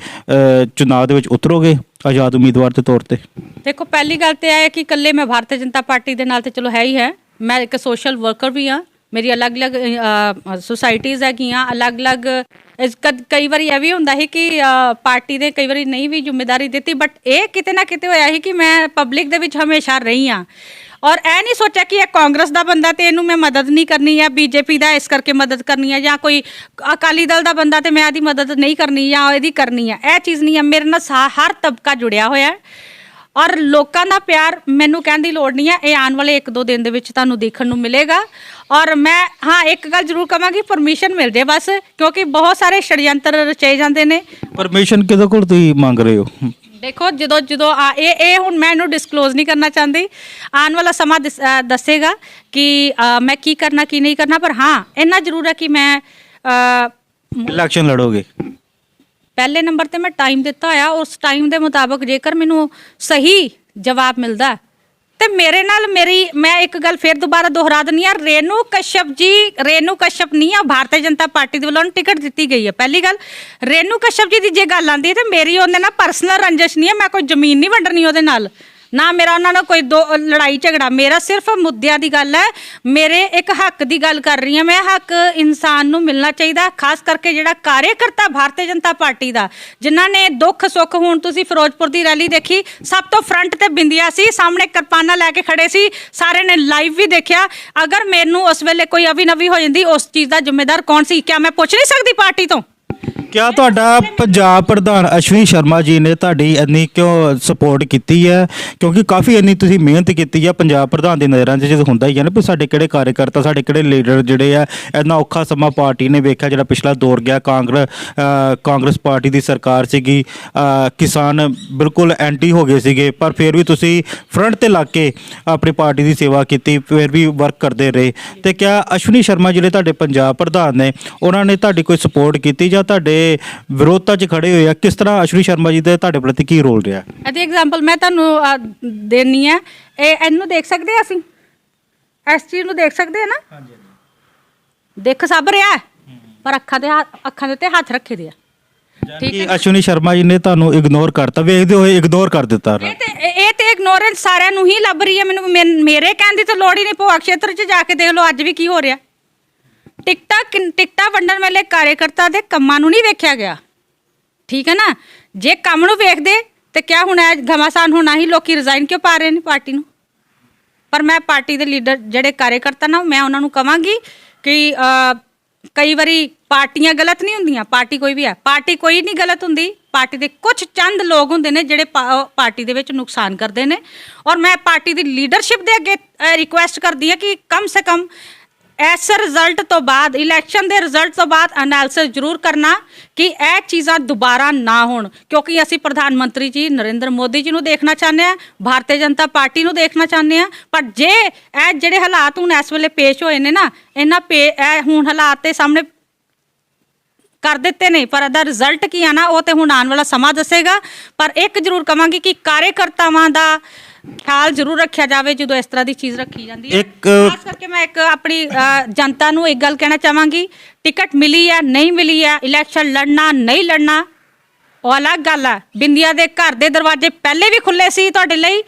ਚੁਣਾਵ ਦੇ ਵਿੱਚ ਉਤਰੋਗੇ ਆਜ਼ਾਦ ਉਮੀਦਵਾਰ ਦੇ ਤੌਰ ਤੇ? ਦੇਖੋ, ਪਹਿਲੀ ਗੱਲ ਤੇ ਇਹ ਹੈ ਕਿ ਇਕੱਲੇ ਮੈਂ ਭਾਰਤੀ ਜਨਤਾ ਪਾਰਟੀ ਦੇ ਨਾਲ ਤੇ ਚਲੋ ਹੈ ਹੀ ਹੈ, ਮੈਂ ਇੱਕ ਸੋਸ਼ਲ ਵਰਕਰ ਵੀ ਹਾਂ। ਮੇਰੀ ਅਲੱਗ-ਅਲੱਗ ਸੁਸਾਇਟੀਜ਼ ਹੈਗੀਆਂ, ਅਲੱਗ-ਅਲੱਗ। ਕਈ ਵਾਰੀ ਇਹ ਵੀ ਹੁੰਦਾ ਸੀ ਕਿ ਪਾਰਟੀ ਨੇ ਕਈ ਵਾਰੀ ਨਹੀਂ ਵੀ ਜ਼ਿੰਮੇਵਾਰੀ ਦਿੱਤੀ, ਬਟ ਇਹ ਕਿਤੇ ਨਾ ਕਿਤੇ ਹੋਇਆ ਸੀ ਕਿ ਮੈਂ ਪਬਲਿਕ ਦੇ ਵਿੱਚ ਹਮੇਸ਼ਾ ਰਹੀ ਹਾਂ, ਔਰ ਇਹ ਨਹੀਂ ਸੋਚਿਆ ਕਿ ਇਹ ਕਾਂਗਰਸ ਦਾ ਬੰਦਾ ਤੇ ਇਹਨੂੰ ਮੈਂ ਮਦਦ ਨਹੀਂ ਕਰਨੀ ਹੈ, ਬੀਜੇਪੀ ਦਾ ਇਸ ਕਰਕੇ ਮਦਦ ਕਰਨੀ ਹੈ, ਜਾਂ ਕੋਈ ਅਕਾਲੀ ਦਲ ਦਾ ਬੰਦਾ ਤੇ ਮੈਂ ਇਹਦੀ ਮਦਦ ਨਹੀਂ ਕਰਨੀ ਜਾਂ ਇਹਦੀ ਕਰਨੀ ਹੈ। ਇਹ ਚੀਜ਼ ਨਹੀਂ ਹੈ। ਮੇਰੇ ਨਾਲ ਹਰ ਤਬਕਾ ਜੁੜਿਆ ਹੋਇਆ ਹੈ, ਔਰ ਲੋਕਾਂ ਦਾ ਪਿਆਰ ਮੈਨੂੰ ਕਹਿਣ ਦੀ ਲੋੜ ਨਹੀਂ ਹੈ। ਇਹ ਆਉਣ ਵਾਲੇ 1-2 ਦਿਨ ਦੇ ਵਿੱਚ ਤੁਹਾਨੂੰ ਦੇਖਣ ਨੂੰ ਮਿਲੇਗਾ। ਔਰ ਮੈਂ ਹਾਂ ਇੱਕ ਗੱਲ ਜ਼ਰੂਰ ਕਹਾਂਗੀ, ਪਰਮਿਸ਼ਨ ਮਿਲ ਜੇ ਬਸ, ਕਿਉਂਕਿ ਬਹੁਤ ਸਾਰੇ षड्यंत्र ਰਚੇ ਜਾਂਦੇ ਨੇ। ਪਰਮਿਸ਼ਨ ਕਿਹਦੇ ਕੋਲ ਤੁਸੀਂ ਮੰਗ ਰਹੇ ਹੋ? ਦੇਖੋ, ਜਦੋਂ ਇਹ ਹੁਣ ਮੈਂ ਇਹਨੂੰ ਡਿਸਕਲੋਜ਼ ਨਹੀਂ ਕਰਨਾ ਚਾਹੁੰਦੀ, ਆਉਣ ਵਾਲਾ ਸਮਾਂ ਦੱਸੇਗਾ ਕਿ ਮੈਂ ਕੀ ਕਰਨਾ ਕੀ ਨਹੀਂ ਕਰਨਾ। ਪਰ ਹਾਂ ਇੰਨਾ ਜ਼ਰੂਰ ਹੈ ਕਿ ਮੈਂ ਇਲੈਕਸ਼ਨ ਲੜੋਗੇ। ਪਹਿਲੇ ਨੰਬਰ ਤੇ ਮੈਂ ਟਾਈਮ ਦਿੱਤਾ ਹੋਇਆ, ਉਸ ਟਾਈਮ ਦੇ ਮੁਤਾਬਕ ਜੇਕਰ ਮੈਨੂੰ ਸਹੀ ਜਵਾਬ ਮਿਲਦਾ ਤੇ ਮੇਰੇ ਨਾਲ ਮੈਂ ਇੱਕ ਗੱਲ ਫਿਰ ਦੁਬਾਰਾ ਦੁਹਰਾ ਦਿੰਦੀ ਹਾਂ, ਰੇਣੂ ਕਸ਼ਪ ਨਹੀਂ ਆ, ਭਾਰਤੀ ਜਨਤਾ ਪਾਰਟੀ ਦੇ ਵੱਲੋਂ ਟਿਕਟ ਦਿੱਤੀ ਗਈ ਹੈ। ਪਹਿਲੀ ਗੱਲ, ਰੇਣੂ ਕਸ਼ਪ ਜੀ ਦੀ ਜੇ ਗੱਲ ਆਉਂਦੀ ਹੈ ਤੇ ਮੇਰੀ ਉਹਦੇ ਨਾਲ ਪਰਸਨਲ ਰੰਜਿਸ਼ ਨਹੀਂ ਹੈ, ਮੈਂ ਕੋਈ ਜ਼ਮੀਨ ਨਹੀਂ ਵੰਡਣੀ ਉਹਦੇ ਨਾਲ, ਨਾ ਮੇਰਾ ਉਹਨਾਂ ਨਾਲ ਕੋਈ ਲੜਾਈ ਝਗੜਾ। ਮੇਰਾ ਸਿਰਫ ਮੁੱਦਿਆਂ ਦੀ ਗੱਲ ਹੈ, ਮੇਰੇ ਇੱਕ ਹੱਕ ਦੀ ਗੱਲ ਕਰ ਰਹੀ ਹਾਂ ਮੈਂ। ਹੱਕ ਇਨਸਾਨ ਨੂੰ ਮਿਲਣਾ ਚਾਹੀਦਾ, ਖਾਸ ਕਰਕੇ ਜਿਹੜਾ ਕਾਰਜਕਰਤਾ ਭਾਰਤੀ ਜਨਤਾ ਪਾਰਟੀ ਦਾ, ਜਿਨ੍ਹਾਂ ਨੇ ਦੁੱਖ ਸੁੱਖ, ਹੁਣ ਤੁਸੀਂ ਫਿਰੋਜ਼ਪੁਰ ਦੀ ਰੈਲੀ ਦੇਖੀ, ਸਭ ਤੋਂ ਫਰੰਟ ਤੇ ਬਿੰਦੀਆਂ ਸੀ, ਸਾਹਮਣੇ ਕਿਰਪਾਨਾਂ ਲੈ ਕੇ ਖੜੇ ਸੀ, ਸਾਰਿਆਂ ਨੇ ਲਾਈਵ ਵੀ ਦੇਖਿਆ। ਅਗਰ ਮੈਨੂੰ ਉਸ ਵੇਲੇ ਕੋਈ ਅਵੀ ਨਵੀ ਹੋ ਜਾਂਦੀ, ਉਸ ਚੀਜ਼ ਦਾ ਜ਼ਿੰਮੇਦਾਰ ਕੌਣ ਸੀ? ਕਿਆ ਮੈਂ ਪੁੱਛ ਨਹੀਂ ਸਕਦੀ ਪਾਰਟੀ ਤੋਂ? ਕਿਆ ਤੁਹਾਡਾ ਪੰਜਾਬ ਪ੍ਰਧਾਨ ਅਸ਼ਵਨੀ ਸ਼ਰਮਾ ਜੀ ਨੇ ਤੁਹਾਡੀ ਇੰਨੀ ਕਿਉਂ ਸਪੋਰਟ ਕੀਤੀ ਹੈ? ਕਿਉਂਕਿ ਕਾਫੀ ਇੰਨੀ ਤੁਸੀਂ ਮਿਹਨਤ ਕੀਤੀ ਹੈ, ਪੰਜਾਬ ਪ੍ਰਧਾਨ ਦੀ ਨਜ਼ਰਾਂ 'ਚ ਜਦੋਂ ਹੁੰਦਾ ਹੀ ਹੈ ਨਾ ਵੀ ਸਾਡੇ ਕਿਹੜੇ ਕਾਰਜਕਰਤਾ, ਸਾਡੇ ਕਿਹੜੇ ਲੀਡਰ ਜਿਹੜੇ ਆ, ਇੰਨਾ ਔਖਾ ਸਮਾਂ ਪਾਰਟੀ ਨੇ ਵੇਖਿਆ ਜਿਹੜਾ ਪਿਛਲਾ ਦੌਰ ਗਿਆ। ਕਾਂਗਰਸ ਪਾਰਟੀ ਦੀ ਸਰਕਾਰ ਸੀਗੀ, ਕਿਸਾਨ ਬਿਲਕੁਲ ਐਂਟੀ ਹੋ ਗਏ ਸੀਗੇ, ਪਰ ਫਿਰ ਵੀ ਤੁਸੀਂ ਫਰੰਟ ਤੇ ਲੱਗ ਕੇ ਆਪਣੀ ਪਾਰਟੀ ਦੀ ਸੇਵਾ ਕੀਤੀ, ਫਿਰ ਵੀ ਵਰਕ ਕਰਦੇ ਰਹੇ। ਤੇ ਕਿਆ ਅਸ਼ਵਨੀ ਸ਼ਰਮਾ ਜਿਹੜੇ ਤੁਹਾਡੇ ਪੰਜਾਬ ਪ੍ਰਧਾਨ ਨੇ, ਉਹਨਾਂ ਨੇ ਤੁਹਾਡੀ ਕੋਈ ਸਪੋਰਟ ਕੀਤੀ ਜਾਂ ਤੁਹਾਡੇ ਵਿਰੋਧਤਾ 'ਚ ਖੜੇ ਹੋਏ ਆ? ਕਿਸ ਤਰ੍ਹਾਂ ਅਸ਼ਵਨੀ ਸ਼ਰਮਾ ਜੀ ਦਾ ਤੁਹਾਡੇ ਪ੍ਰਤੀ ਕੀ ਰੋਲ ਰਿਹਾ? ਇਹਦੀ ਐਗਜ਼ਾਮਪਲ ਮੈਂ ਤੁਹਾਨੂੰ ਦੇਣੀ ਹੈ। ਇਹਨੂੰ ਦੇਖ ਸਕਦੇ ਆ ਅਸੀਂ, ਇਸ ਚੀਜ਼ ਨੂੰ ਦੇਖ ਸਕਦੇ ਆ ਨਾ? ਹਾਂਜੀ। ਦੇਖ ਸਭ ਰਿਹਾ ਹੈ, ਪਰ ਅੱਖਾਂ ਦੇ ਉੱਤੇ ਹੱਥ ਰੱਖੇ ਦੇ ਆ। ਠੀਕ ਹੈ, ਅਸ਼ਵਨੀ ਸ਼ਰਮਾ ਜੀ ਨੇ ਤੁਹਾਨੂੰ ਇਗਨੋਰ ਕਰਤਾ, ਵੇਖਦੇ ਹੋਏ ਇਗਨੋਰ ਕਰ ਦਿੱਤਾ। ਇਹ ਤੇ ਇਗਨੋਰੈਂਸ ਸਾਰਿਆਂ ਨੂੰ ਹੀ ਲੱਭ ਰਹੀ ਹੈ। ਮੈਨੂੰ ਮੇਰੇ ਕਹਿਣ ਦੀ ਤਾਂ ਲੋੜ ਹੀ ਨਹੀਂ। ਭੋਆ ਖੇਤਰ 'ਚ ਜਾ ਕੇ ਦੇਖ ਲਓ ਅੱਜ ਵੀ ਕੀ ਹੋ ਰਿਹਾ। ਟਿਕਟਾਂ ਵੰਡਣ ਵੇਲੇ ਕਾਰਜਕਰਤਾ ਦੇ ਕੰਮਾਂ ਨੂੰ ਨਹੀਂ ਵੇਖਿਆ ਗਿਆ। ਠੀਕ ਹੈ ਨਾ? ਜੇ ਕੰਮ ਨੂੰ ਵੇਖਦੇ ਤੇ ਕਿਆ ਹੁਣ ਘਮਾਸਾਨ ਹੋਣਾ ਹੀ, ਲੋਕੀ ਰਿਜ਼ਾਈਨ ਕਿਉਂ ਪਾ ਰਹੇ ਨੇ ਪਾਰਟੀ ਨੂੰ? ਪਰ ਮੈਂ ਪਾਰਟੀ ਦੇ ਲੀਡਰ ਜਿਹੜੇ ਕਾਰਜਕਰਤਾ ਨਾ, ਮੈਂ ਉਹਨਾਂ ਨੂੰ ਕਵਾਂਗੀ ਕਿ ਕਈ ਵਾਰੀ ਪਾਰਟੀਆਂ ਗਲਤ ਨਹੀਂ ਹੁੰਦੀਆਂ। ਪਾਰਟੀ ਕੋਈ ਵੀ ਹੈ, ਪਾਰਟੀ ਕੋਈ ਨਹੀਂ ਗਲਤ ਹੁੰਦੀ। ਪਾਰਟੀ ਦੇ ਕੁਝ ਚੰਦ ਲੋਕ ਹੁੰਦੇ ਨੇ ਜਿਹੜੇ ਪਾਰਟੀ ਦੇ ਵਿੱਚ ਨੁਕਸਾਨ ਕਰਦੇ ਨੇ। ਔਰ ਮੈਂ ਪਾਰਟੀ ਦੀ ਲੀਡਰਸ਼ਿਪ ਦੇ ਅੱਗੇ ਰਿਕੁਐਸਟ ਕਰਦੀ ਹਾਂ ਕਿ ਕਮ ਸੇ ਕਮ ਇਸ ਰਿਜ਼ਲਟ ਤੋਂ ਬਾਅਦ, ਇਲੈਕਸ਼ਨ ਦੇ ਰਿਜ਼ਲਟ ਤੋਂ ਬਾਅਦ ਐਨਾਲਿਸਿਸ ਜ਼ਰੂਰ ਕਰਨਾ ਕਿ ਇਹ ਚੀਜ਼ਾਂ ਦੁਬਾਰਾ ਨਾ ਹੋਣ। ਕਿਉਂਕਿ ਅਸੀਂ ਪ੍ਰਧਾਨ ਮੰਤਰੀ ਜੀ ਨਰਿੰਦਰ ਮੋਦੀ ਜੀ ਨੂੰ ਦੇਖਣਾ ਚਾਹੁੰਦੇ ਹਾਂ, ਭਾਰਤੀ ਜਨਤਾ ਪਾਰਟੀ ਨੂੰ ਦੇਖਣਾ ਚਾਹੁੰਦੇ ਹਾਂ। ਪਰ ਜੇ ਇਹ ਜਿਹੜੇ ਹਾਲਾਤ ਹੁਣ ਇਸ ਵੇਲੇ ਪੇਸ਼ ਹੋਏ ਨੇ ਨਾ, ਇਹ ਹੁਣ ਹਾਲਾਤ ਦੇ ਸਾਹਮਣੇ ਕਰ ਦਿੱਤੇ ਨੇ, ਪਰ ਇਹਦਾ ਰਿਜ਼ਲਟ ਕੀ ਆਣਾ ਉਹ ਤੇ ਹੁਣ ਆਉਣ ਵਾਲਾ ਸਮਾਂ ਦੱਸੇਗਾ। ਪਰ ਇੱਕ ਜ਼ਰੂਰ ਕਵਾਂਗੀ ਕਿ ਕਾਰਜਕਰਤਾਵਾਂ ਦਾ ਖਿਆਲ ਜ਼ਰੂਰ ਰੱਖਿਆ ਜਾਵੇ ਜਦੋਂ ਇਸ ਤਰ੍ਹਾਂ ਦੀ ਚੀਜ਼ ਰੱਖੀ ਜਾਂਦੀ ਹੈ। ਖਾਸ ਕਰਕੇ ਮੈਂ ਇੱਕ ਆਪਣੀ ਜਨਤਾ ਨੂੰ ਇੱਕ ਗੱਲ ਕਹਿਣਾ ਚਾਹਾਂਗੀ, ਟਿਕਟ ਮਿਲੀ ਹੈ ਨਹੀਂ ਮਿਲੀ ਹੈ, ਇਲੈਕਸ਼ਨ ਲੜਨਾ ਨਹੀਂ ਲੜਨਾ ਉਹ ਅਲੱਗ ਗੱਲ ਹੈ। ਬਿੰਦੀਆਂ ਦੇ ਘਰ ਦੇ ਦਰਵਾਜ਼ੇ ਪਹਿਲੇ ਵੀ ਖੁੱਲੇ ਸੀ ਤੁਹਾਡੇ ਲਈ,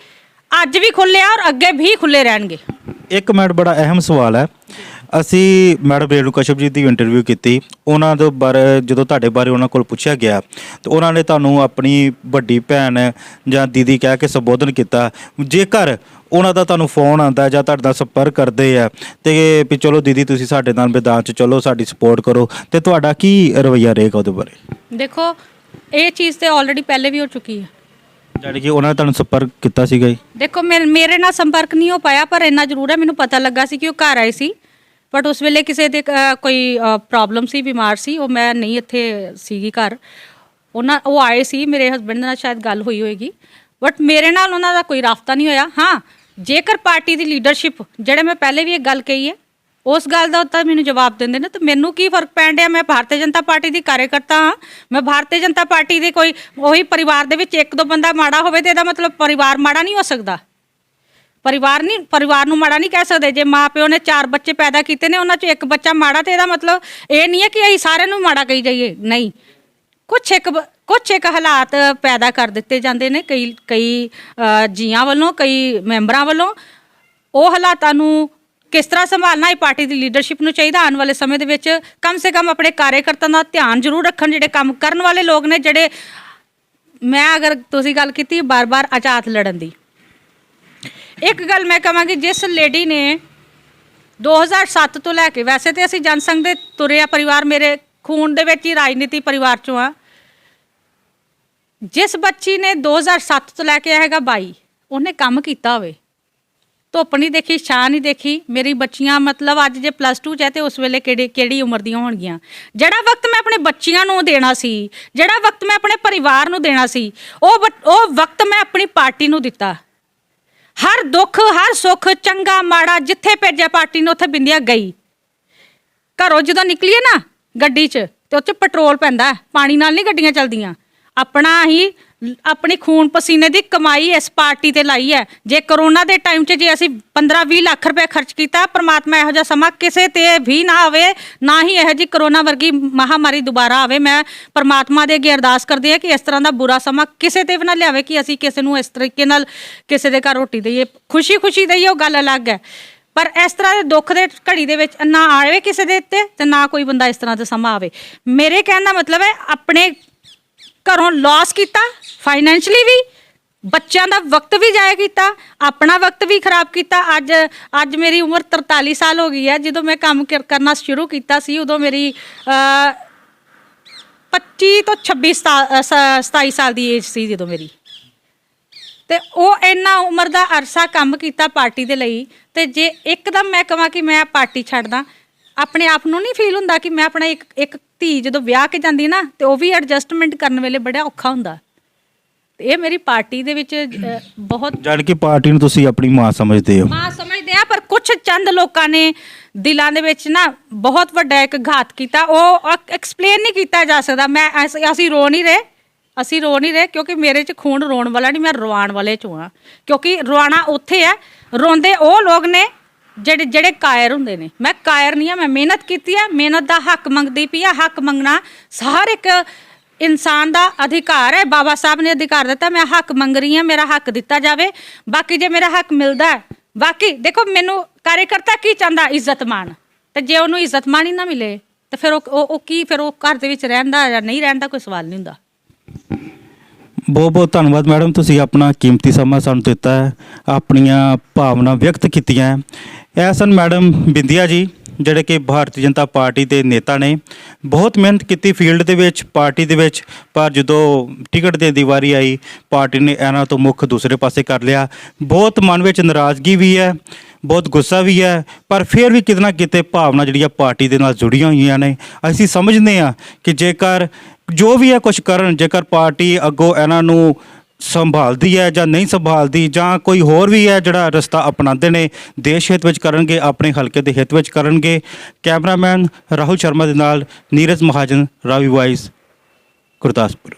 ਅੱਜ ਵੀ ਖੁੱਲੇ ਆ ਔਰ ਅੱਗੇ ਵੀ ਖੁੱਲੇ ਰਹਿਣਗੇ। ਇੱਕ ਮਿੰਟ, ਬੜਾ ਅਹਿਮ ਸਵਾਲ ਹੈ। ਅਸੀਂ ਮੈਡਮ ਰੇਣੂ ਕਸ਼ਪ ਜੀ ਦੀ ਇੰਟਰਵਿਊ ਕੀਤੀ, ਉਹਨਾਂ ਦੇ ਬਾਰੇ ਜਦੋਂ ਤੁਹਾਡੇ ਬਾਰੇ ਉਹਨਾਂ ਕੋਲ ਪੁੱਛਿਆ ਗਿਆ ਤਾਂ ਉਹਨਾਂ ਨੇ ਤੁਹਾਨੂੰ ਆਪਣੀ ਵੱਡੀ ਭੈਣ ਜਾਂ ਦੀਦੀ ਕਹਿ ਕੇ ਸੰਬੋਧਨ ਕੀਤਾ। ਜੇਕਰ ਉਹਨਾਂ ਦਾ ਤੁਹਾਨੂੰ ਫੋਨ ਆਉਂਦਾ ਜਾਂ ਤੁਹਾਡੇ ਨਾਲ ਸੰਪਰਕ ਕਰਦੇ ਆ ਤੇ ਵੀ ਚਲੋ ਦੀਦੀ ਤੁਸੀਂ ਸਾਡੇ ਨਾਲ ਮੈਦਾਨ 'ਚ ਚਲੋ, ਸਾਡੀ ਸਪੋਰਟ ਕਰੋ, ਤੇ ਤੁਹਾਡਾ ਕੀ ਰਵੱਈਆ ਰਹੇਗਾ ਉਹਦੇ ਬਾਰੇ? ਦੇਖੋ, ਇਹ ਚੀਜ਼ ਤੇ ਆਲਰੇਡੀ ਪਹਿਲੇ ਵੀ ਹੋ ਚੁੱਕੀ ਹੈ। ਜਾਣੀ ਕਿ ਉਹਨਾਂ ਨੇ ਤੁਹਾਨੂੰ ਸੰਪਰਕ ਕੀਤਾ ਸੀਗਾ ਜੀ? ਦੇਖੋ, ਮੇਰੇ ਨਾਲ ਸੰਪਰਕ ਨਹੀਂ ਹੋ ਪਾਇਆ, ਪਰ ਇੰਨਾ ਜ਼ਰੂਰ ਹੈ ਮੈਨੂੰ ਪਤਾ ਲੱਗਾ ਸੀ ਕਿ ਉਹ ਘਰ ਆਏ ਸੀ। ਬਟ ਉਸ ਵੇਲੇ ਕਿਸੇ ਦੇ ਕੋਈ ਪ੍ਰੋਬਲਮ ਸੀ, ਬਿਮਾਰ ਸੀ, ਉਹ ਮੈਂ ਨਹੀਂ ਇੱਥੇ ਸੀਗੀ ਘਰ। ਉਹ ਆਏ ਸੀ, ਮੇਰੇ ਹਸਬੈਂਡ ਨਾਲ ਸ਼ਾਇਦ ਗੱਲ ਹੋਈ ਹੋਏਗੀ, ਬਟ ਮੇਰੇ ਨਾਲ ਉਹਨਾਂ ਦਾ ਕੋਈ ਰਾਬਤਾ ਨਹੀਂ ਹੋਇਆ। ਹਾਂ, ਜੇਕਰ ਪਾਰਟੀ ਦੀ ਲੀਡਰਸ਼ਿਪ, ਜਿਹੜੇ ਮੈਂ ਪਹਿਲੇ ਵੀ ਇੱਕ ਗੱਲ ਕਹੀ ਹੈ, ਉਸ ਗੱਲ ਦਾ ਉੱਤੇ ਮੈਨੂੰ ਜਵਾਬ ਦਿੰਦੇ ਨੇ ਤਾਂ ਮੈਨੂੰ ਕੀ ਫਰਕ ਪੈਣ ਡਿਆ? ਮੈਂ ਭਾਰਤੀ ਜਨਤਾ ਪਾਰਟੀ ਦੀ ਕਾਰਜਕਰਤਾ ਹਾਂ। ਮੈਂ ਭਾਰਤੀ ਜਨਤਾ ਪਾਰਟੀ ਦੇ ਕੋਈ ਉਹੀ ਪਰਿਵਾਰ ਦੇ ਵਿੱਚ ਇੱਕ ਦੋ ਬੰਦਾ ਮਾੜਾ ਹੋਵੇ ਤੇ ਇਹਦਾ ਮਤਲਬ ਪਰਿਵਾਰ ਮਾੜਾ ਨਹੀਂ ਹੋ ਸਕਦਾ। ਪਰਿਵਾਰ ਨੂੰ ਮਾੜਾ ਨਹੀਂ ਕਹਿ ਸਕਦੇ। ਜੇ ਮਾਂ ਪਿਓ ਨੇ 4 ਬੱਚੇ ਪੈਦਾ ਕੀਤੇ ਨੇ, ਉਹਨਾਂ 'ਚ ਇੱਕ ਬੱਚਾ ਮਾੜਾ, ਤੇ ਇਹਦਾ ਮਤਲਬ ਇਹ ਨਹੀਂ ਹੈ ਕਿ ਅਸੀਂ ਸਾਰਿਆਂ ਨੂੰ ਮਾੜਾ ਕਹੀ ਜਾਈਏ। ਨਹੀਂ, ਕੁਛ ਇੱਕ ਹਾਲਾਤ ਪੈਦਾ ਕਰ ਦਿੱਤੇ ਜਾਂਦੇ ਨੇ ਕਈ ਜੀਆਂ ਵੱਲੋਂ, ਕਈ ਮੈਂਬਰਾਂ ਵੱਲੋਂ। ਉਹ ਹਾਲਾਤਾਂ ਨੂੰ ਕਿਸ ਤਰ੍ਹਾਂ ਸੰਭਾਲਣਾ, ਇਹ ਪਾਰਟੀ ਦੀ ਲੀਡਰਸ਼ਿਪ ਨੂੰ ਚਾਹੀਦਾ। ਆਉਣ ਵਾਲੇ ਸਮੇਂ ਦੇ ਵਿੱਚ ਕਮ ਸੇ ਕਮ ਆਪਣੇ ਕਾਰਜਕਰਤਾਵਾਂ ਦਾ ਧਿਆਨ ਜ਼ਰੂਰ ਰੱਖਣ, ਜਿਹੜੇ ਕੰਮ ਕਰਨ ਵਾਲੇ ਲੋਕ ਨੇ। ਜਿਹੜੇ ਮੈਂ ਅਗਰ ਤੁਸੀਂ ਗੱਲ ਕੀਤੀ ਬਾਰ-ਬਾਰ ਆਜ਼ਾਦ ਲੜਨ ਦੀ, ਇੱਕ ਗੱਲ ਮੈਂ ਕਹਾਂਗੀ, ਜਿਸ ਲੇਡੀ ਨੇ 2007 ਤੋਂ ਲੈ ਕੇ, ਵੈਸੇ ਤੇ ਅਸੀਂ ਜਨਸੰਘ ਦੇ ਤੁਰਿਆ ਪਰਿਵਾਰ, ਮੇਰੇ ਖੂਨ ਦੇ ਵਿੱਚ ਹੀ ਰਾਜਨੀਤੀ ਪਰਿਵਾਰ 'ਚੋਂ ਆ। ਜਿਸ ਬੱਚੀ ਨੇ 2007 ਤੋਂ ਲੈ ਕੇ ਹੈਗਾ 22, ਉਹਨੇ ਕੰਮ ਕੀਤਾ ਹੋਵੇ, ਧੁੱਪ ਨਹੀਂ ਦੇਖੀ, ਛਾਂ ਨਹੀਂ ਦੇਖੀ। ਮੇਰੀ ਬੱਚੀਆਂ ਮਤਲਬ ਅੱਜ ਜੇ +2 'ਚ ਹੈ ਤੇ ਉਸ ਵੇਲੇ ਕਿਹੜੀ ਉਮਰ ਦੀਆਂ ਹੋਣਗੀਆਂ? ਜਿਹੜਾ ਵਕਤ ਮੈਂ ਆਪਣੇ ਬੱਚਿਆਂ ਨੂੰ ਦੇਣਾ ਸੀ, ਜਿਹੜਾ ਵਕਤ ਮੈਂ ਆਪਣੇ ਪਰਿਵਾਰ ਨੂੰ ਦੇਣਾ ਸੀ, ਉਹ ਵਕਤ ਮੈਂ ਆਪਣੀ ਪਾਰਟੀ ਨੂੰ ਦਿੱਤਾ। ਹਰ ਦੁੱਖ, ਹਰ ਸੁੱਖ, ਚੰਗਾ ਮਾੜਾ ਜਿੱਥੇ ਭੇਜਿਆ ਪਾਰਟੀ ਨੇ ਉੱਥੇ ਬਿੰਦੀਆਂ ਗਈ। ਘਰੋਂ ਜਦੋਂ ਨਿਕਲੀਏ ਨਾ ਗੱਡੀ 'ਚ, ਤੇ ਉੱਥੇ ਪੈਟਰੋਲ ਪੈਂਦਾ, ਪਾਣੀ ਨਾਲ ਨਹੀਂ ਗੱਡੀਆਂ ਚੱਲਦੀਆਂ। ਆਪਣੀ ਖੂਨ ਪਸੀਨੇ ਦੀ ਕਮਾਈ ਇਸ ਪਾਰਟੀ ਤੇ ਲਾਈ ਹੈ। ਜੇ ਕਰੋਨਾ ਦੇ ਟਾਈਮ 'ਚ ਜੇ ਅਸੀਂ 15-20 ਲੱਖ ਰੁਪਏ ਖਰਚ ਕੀਤਾ, ਪਰਮਾਤਮਾ ਇਹੋ ਜਿਹਾ ਸਮਾਂ ਕਿਸੇ ਤੇ ਵੀ ਨਾ ਆਵੇ, ਨਾ ਹੀ ਇਹੋ ਜਿਹੀ ਕਰੋਨਾ ਵਰਗੀ ਮਹਾਮਾਰੀ ਦੁਬਾਰਾ ਆਵੇ। ਮੈਂ ਪਰਮਾਤਮਾ ਦੇ ਅੱਗੇ ਅਰਦਾਸ ਕਰਦੀ ਹਾਂ ਕਿ ਇਸ ਤਰ੍ਹਾਂ ਦਾ ਬੁਰਾ ਸਮਾਂ ਕਿਸੇ ਤੇ ਵੀ ਨਾ ਲਿਆਵੇ ਕਿ ਅਸੀਂ ਕਿਸੇ ਨੂੰ ਇਸ ਤਰੀਕੇ ਨਾਲ ਕਿਸੇ ਦੇ ਘਰ ਰੋਟੀ ਦੇਈਏ, ਖੁਸ਼ੀ ਦੇਈਏ, ਉਹ ਗੱਲ ਅਲੱਗ ਹੈ। ਪਰ ਇਸ ਤਰ੍ਹਾਂ ਦੇ ਦੁੱਖ ਦੇ ਘੜੀ ਦੇ ਵਿੱਚ ਨਾ ਆਵੇ ਕਿਸੇ ਦੇ ਉੱਤੇ, ਤੇ ਨਾ ਕੋਈ ਬੰਦਾ ਇਸ ਤਰ੍ਹਾਂ ਦਾ ਸਮਾਂ ਆਵੇ। ਮੇਰੇ ਕਹਿਣ ਦਾ ਮਤਲਬ ਹੈ, ਆਪਣੇ ਘਰੋਂ ਲਾਸ ਕੀਤਾ, ਫਾਈਨੈਂਸ਼ਲੀ ਵੀ, ਬੱਚਿਆਂ ਦਾ ਵਕਤ ਵੀ ਜ਼ਾਇਆ ਕੀਤਾ, ਆਪਣਾ ਵਕਤ ਵੀ ਖਰਾਬ ਕੀਤਾ। ਅੱਜ ਮੇਰੀ ਉਮਰ 43 ਸਾਲ ਹੋ ਗਈ ਹੈ। ਜਦੋਂ ਮੈਂ ਕੰਮ ਕਰਨਾ ਸ਼ੁਰੂ ਕੀਤਾ ਸੀ, ਉਦੋਂ ਮੇਰੀ 25 ਤੋਂ 27 ਸਾਲ ਦੀ ਏਜ ਸੀ ਜਦੋਂ ਮੇਰੀ। ਤੇ ਉਹ ਇੰਨਾ ਉਮਰ ਦਾ ਅਰਸਾ ਕੰਮ ਕੀਤਾ ਪਾਰਟੀ ਦੇ ਲਈ, ਤੇ ਜੇ ਇੱਕਦਮ ਮੈਂ ਕਹਾਂ ਕਿ ਮੈਂ ਪਾਰਟੀ ਛੱਡਦਾ, ਆਪਣੇ ਆਪ ਨੂੰ ਨਹੀਂ ਫੀਲ ਹੁੰਦਾ ਕਿ ਮੈਂ ਆਪਣਾ ਇੱਕ ਧੀ ਜਦੋਂ ਵਿਆਹ ਕੇ ਜਾਂਦੀ ਨਾ, ਤੇ ਉਹ ਵੀ ਐਡਜਸਟਮੈਂਟ ਕਰਨ ਵੇਲੇ ਬੜਾ ਔਖਾ ਹੁੰਦਾ। ਤੇ ਇਹ ਮੇਰੀ ਪਾਰਟੀ ਦੇ ਵਿੱਚ ਬਹੁਤ ਜਾਣ ਕਿ ਪਾਰਟੀ ਨੂੰ ਤੁਸੀਂ ਆਪਣੀ ਮਾਂ ਸਮਝਦੇ ਹੋ। ਮਾਂ ਸਮਝਦੇ ਆ, ਪਰ ਕੁਝ ਚੰਦ ਲੋਕਾਂ ਨੇ ਦਿਲਾਂ ਦੇ ਵਿੱਚ ਨਾ ਬਹੁਤ ਵੱਡਾ ਇੱਕ ਘਾਤ ਕੀਤਾ, ਉਹ ਐਕਸਪਲੇਨ ਨਹੀਂ ਕੀਤਾ ਜਾ ਸਕਦਾ। ਅਸੀਂ ਰੋ ਨਹੀਂ ਰਹੇ ਕਿਉਂਕਿ ਮੇਰੇ 'ਚ ਖੂਨ ਰੋਣ ਵਾਲਾ ਨਹੀਂ, ਮੈਂ ਰਵਾਉਣ ਵਾਲੇ 'ਚੋਂ ਆ। ਕਿਉਂਕਿ ਰਵਾਣਾ ਉੱਥੇ ਹੈ, ਰੋਂਦੇ ਉਹ ਲੋਕ ਨੇ ਜਿਹੜੇ ਕਾਇਰ ਹੁੰਦੇ ਨੇ। ਮੈਂ ਕਾਇਰ ਨਹੀਂ ਆ, ਮੈਂ ਮਿਹਨਤ ਕੀਤੀ ਹੈ, ਮਿਹਨਤ ਦਾ ਹੱਕ ਮੰਗਦੀ ਪਈ ਆ। ਹੱਕ ਮੰਗਣਾ ਹਰ ਇੱਕ ਇਨਸਾਨ ਦਾ ਅਧਿਕਾਰ ਹੈ, ਬਾਬਾ ਸਾਹਿਬ ਨੇ ਅਧਿਕਾਰ ਦਿੱਤਾ। ਮੈਂ ਹੱਕ ਮੰਗ ਰਹੀ ਹਾਂ, ਮੇਰਾ ਹੱਕ ਦਿੱਤਾ ਜਾਵੇ। ਬਾਕੀ ਜੇ ਮੇਰਾ ਹੱਕ ਮਿਲਦਾ ਹੈ, ਬਾਕੀ ਦੇਖੋ ਮੈਨੂੰ ਕਾਰਜਕਰਤਾ ਕੀ ਚਾਹੁੰਦਾ, ਇੱਜ਼ਤ ਮਾਣ। ਤੇ ਜੇ ਉਹਨੂੰ ਇੱਜ਼ਤ ਮਾਣ ਹੀ ਨਾ ਮਿਲੇ ਤਾਂ ਫਿਰ ਉਹ ਕੀ, ਫਿਰ ਉਹ ਘਰ ਦੇ ਵਿੱਚ ਰਹਿਣ ਦਾ ਜਾਂ ਨਹੀਂ ਰਹਿਣ ਦਾ ਕੋਈ ਸਵਾਲ ਨਹੀਂ ਹੁੰਦਾ। ਬਹੁਤ ਬਹੁਤ ਧੰਨਵਾਦ ਮੈਡਮ, ਤੁਸੀਂ ਆਪਣਾ ਕੀਮਤੀ ਸਮਾਂ ਸਾਨੂੰ ਦਿੱਤਾ ਹੈ, ਆਪਣੀਆਂ ਭਾਵਨਾ ਵਿਅਕਤ ਕੀਤੀਆਂ। ਇਹ ਸਨ ਮੈਡਮ ਬਿੰਦੀਆ ਜੀ, ਜਿਹੜੇ ਕਿ ਭਾਰਤੀ ਜਨਤਾ ਪਾਰਟੀ ਦੇ ਨੇਤਾ ਨੇ। ਬਹੁਤ ਮਿਹਨਤ ਕੀਤੀ ਫੀਲਡ ਦੇ ਵਿੱਚ, ਪਾਰਟੀ ਦੇ ਵਿੱਚ, ਪਰ ਜਦੋਂ ਟਿਕਟ ਦੇਣ ਦੀ ਵਾਰੀ ਆਈ, ਪਾਰਟੀ ਨੇ ਇਹਨਾਂ ਤੋਂ ਮੁੱਖ ਦੂਸਰੇ ਪਾਸੇ ਕਰ ਲਿਆ। ਬਹੁਤ ਮਨ ਵਿੱਚ ਨਾਰਾਜ਼ਗੀ ਵੀ ਹੈ, ਬਹੁਤ ਗੁੱਸਾ ਵੀ ਹੈ, ਪਰ ਫਿਰ ਵੀ ਕਿਤੇ ਨਾ ਕਿਤੇ ਭਾਵਨਾ ਜਿਹੜੀਆਂ ਪਾਰਟੀ ਦੇ ਨਾਲ ਜੁੜੀਆਂ ਹੋਈਆਂ ਨੇ। ਅਸੀਂ ਸਮਝਦੇ ਹਾਂ ਕਿ ਜੇਕਰ ਜੋ ਵੀ ਹੈ ਕੁਛ ਕਰਨ, ਜੇਕਰ ਪਾਰਟੀ ਅੱਗੋਂ ਇਹਨਾਂ ਨੂੰ ਸੰਭਾਲਦੀ ਹੈ ਜਾਂ ਨਹੀਂ ਸੰਭਾਲਦੀ, ਜਾਂ ਕੋਈ ਹੋਰ ਵੀ ਹੈ ਜਿਹੜਾ ਰਸਤਾ ਅਪਣਾਉਂਦੇ ਨੇ, ਦੇਸ਼ ਹਿੱਤ ਵਿੱਚ ਕਰਨਗੇ, ਆਪਣੇ ਹਲਕੇ ਦੇ ਹਿੱਤ ਵਿੱਚ ਕਰਨਗੇ। ਕੈਮਰਾਮੈਨ ਰਾਹੁਲ ਸ਼ਰਮਾ ਦੇ ਨਾਲ ਨੀਰਜ ਮਹਾਜਨ, ਰਾਵੀ ਵਾਈਸ, ਗੁਰਦਾਸਪੁਰ।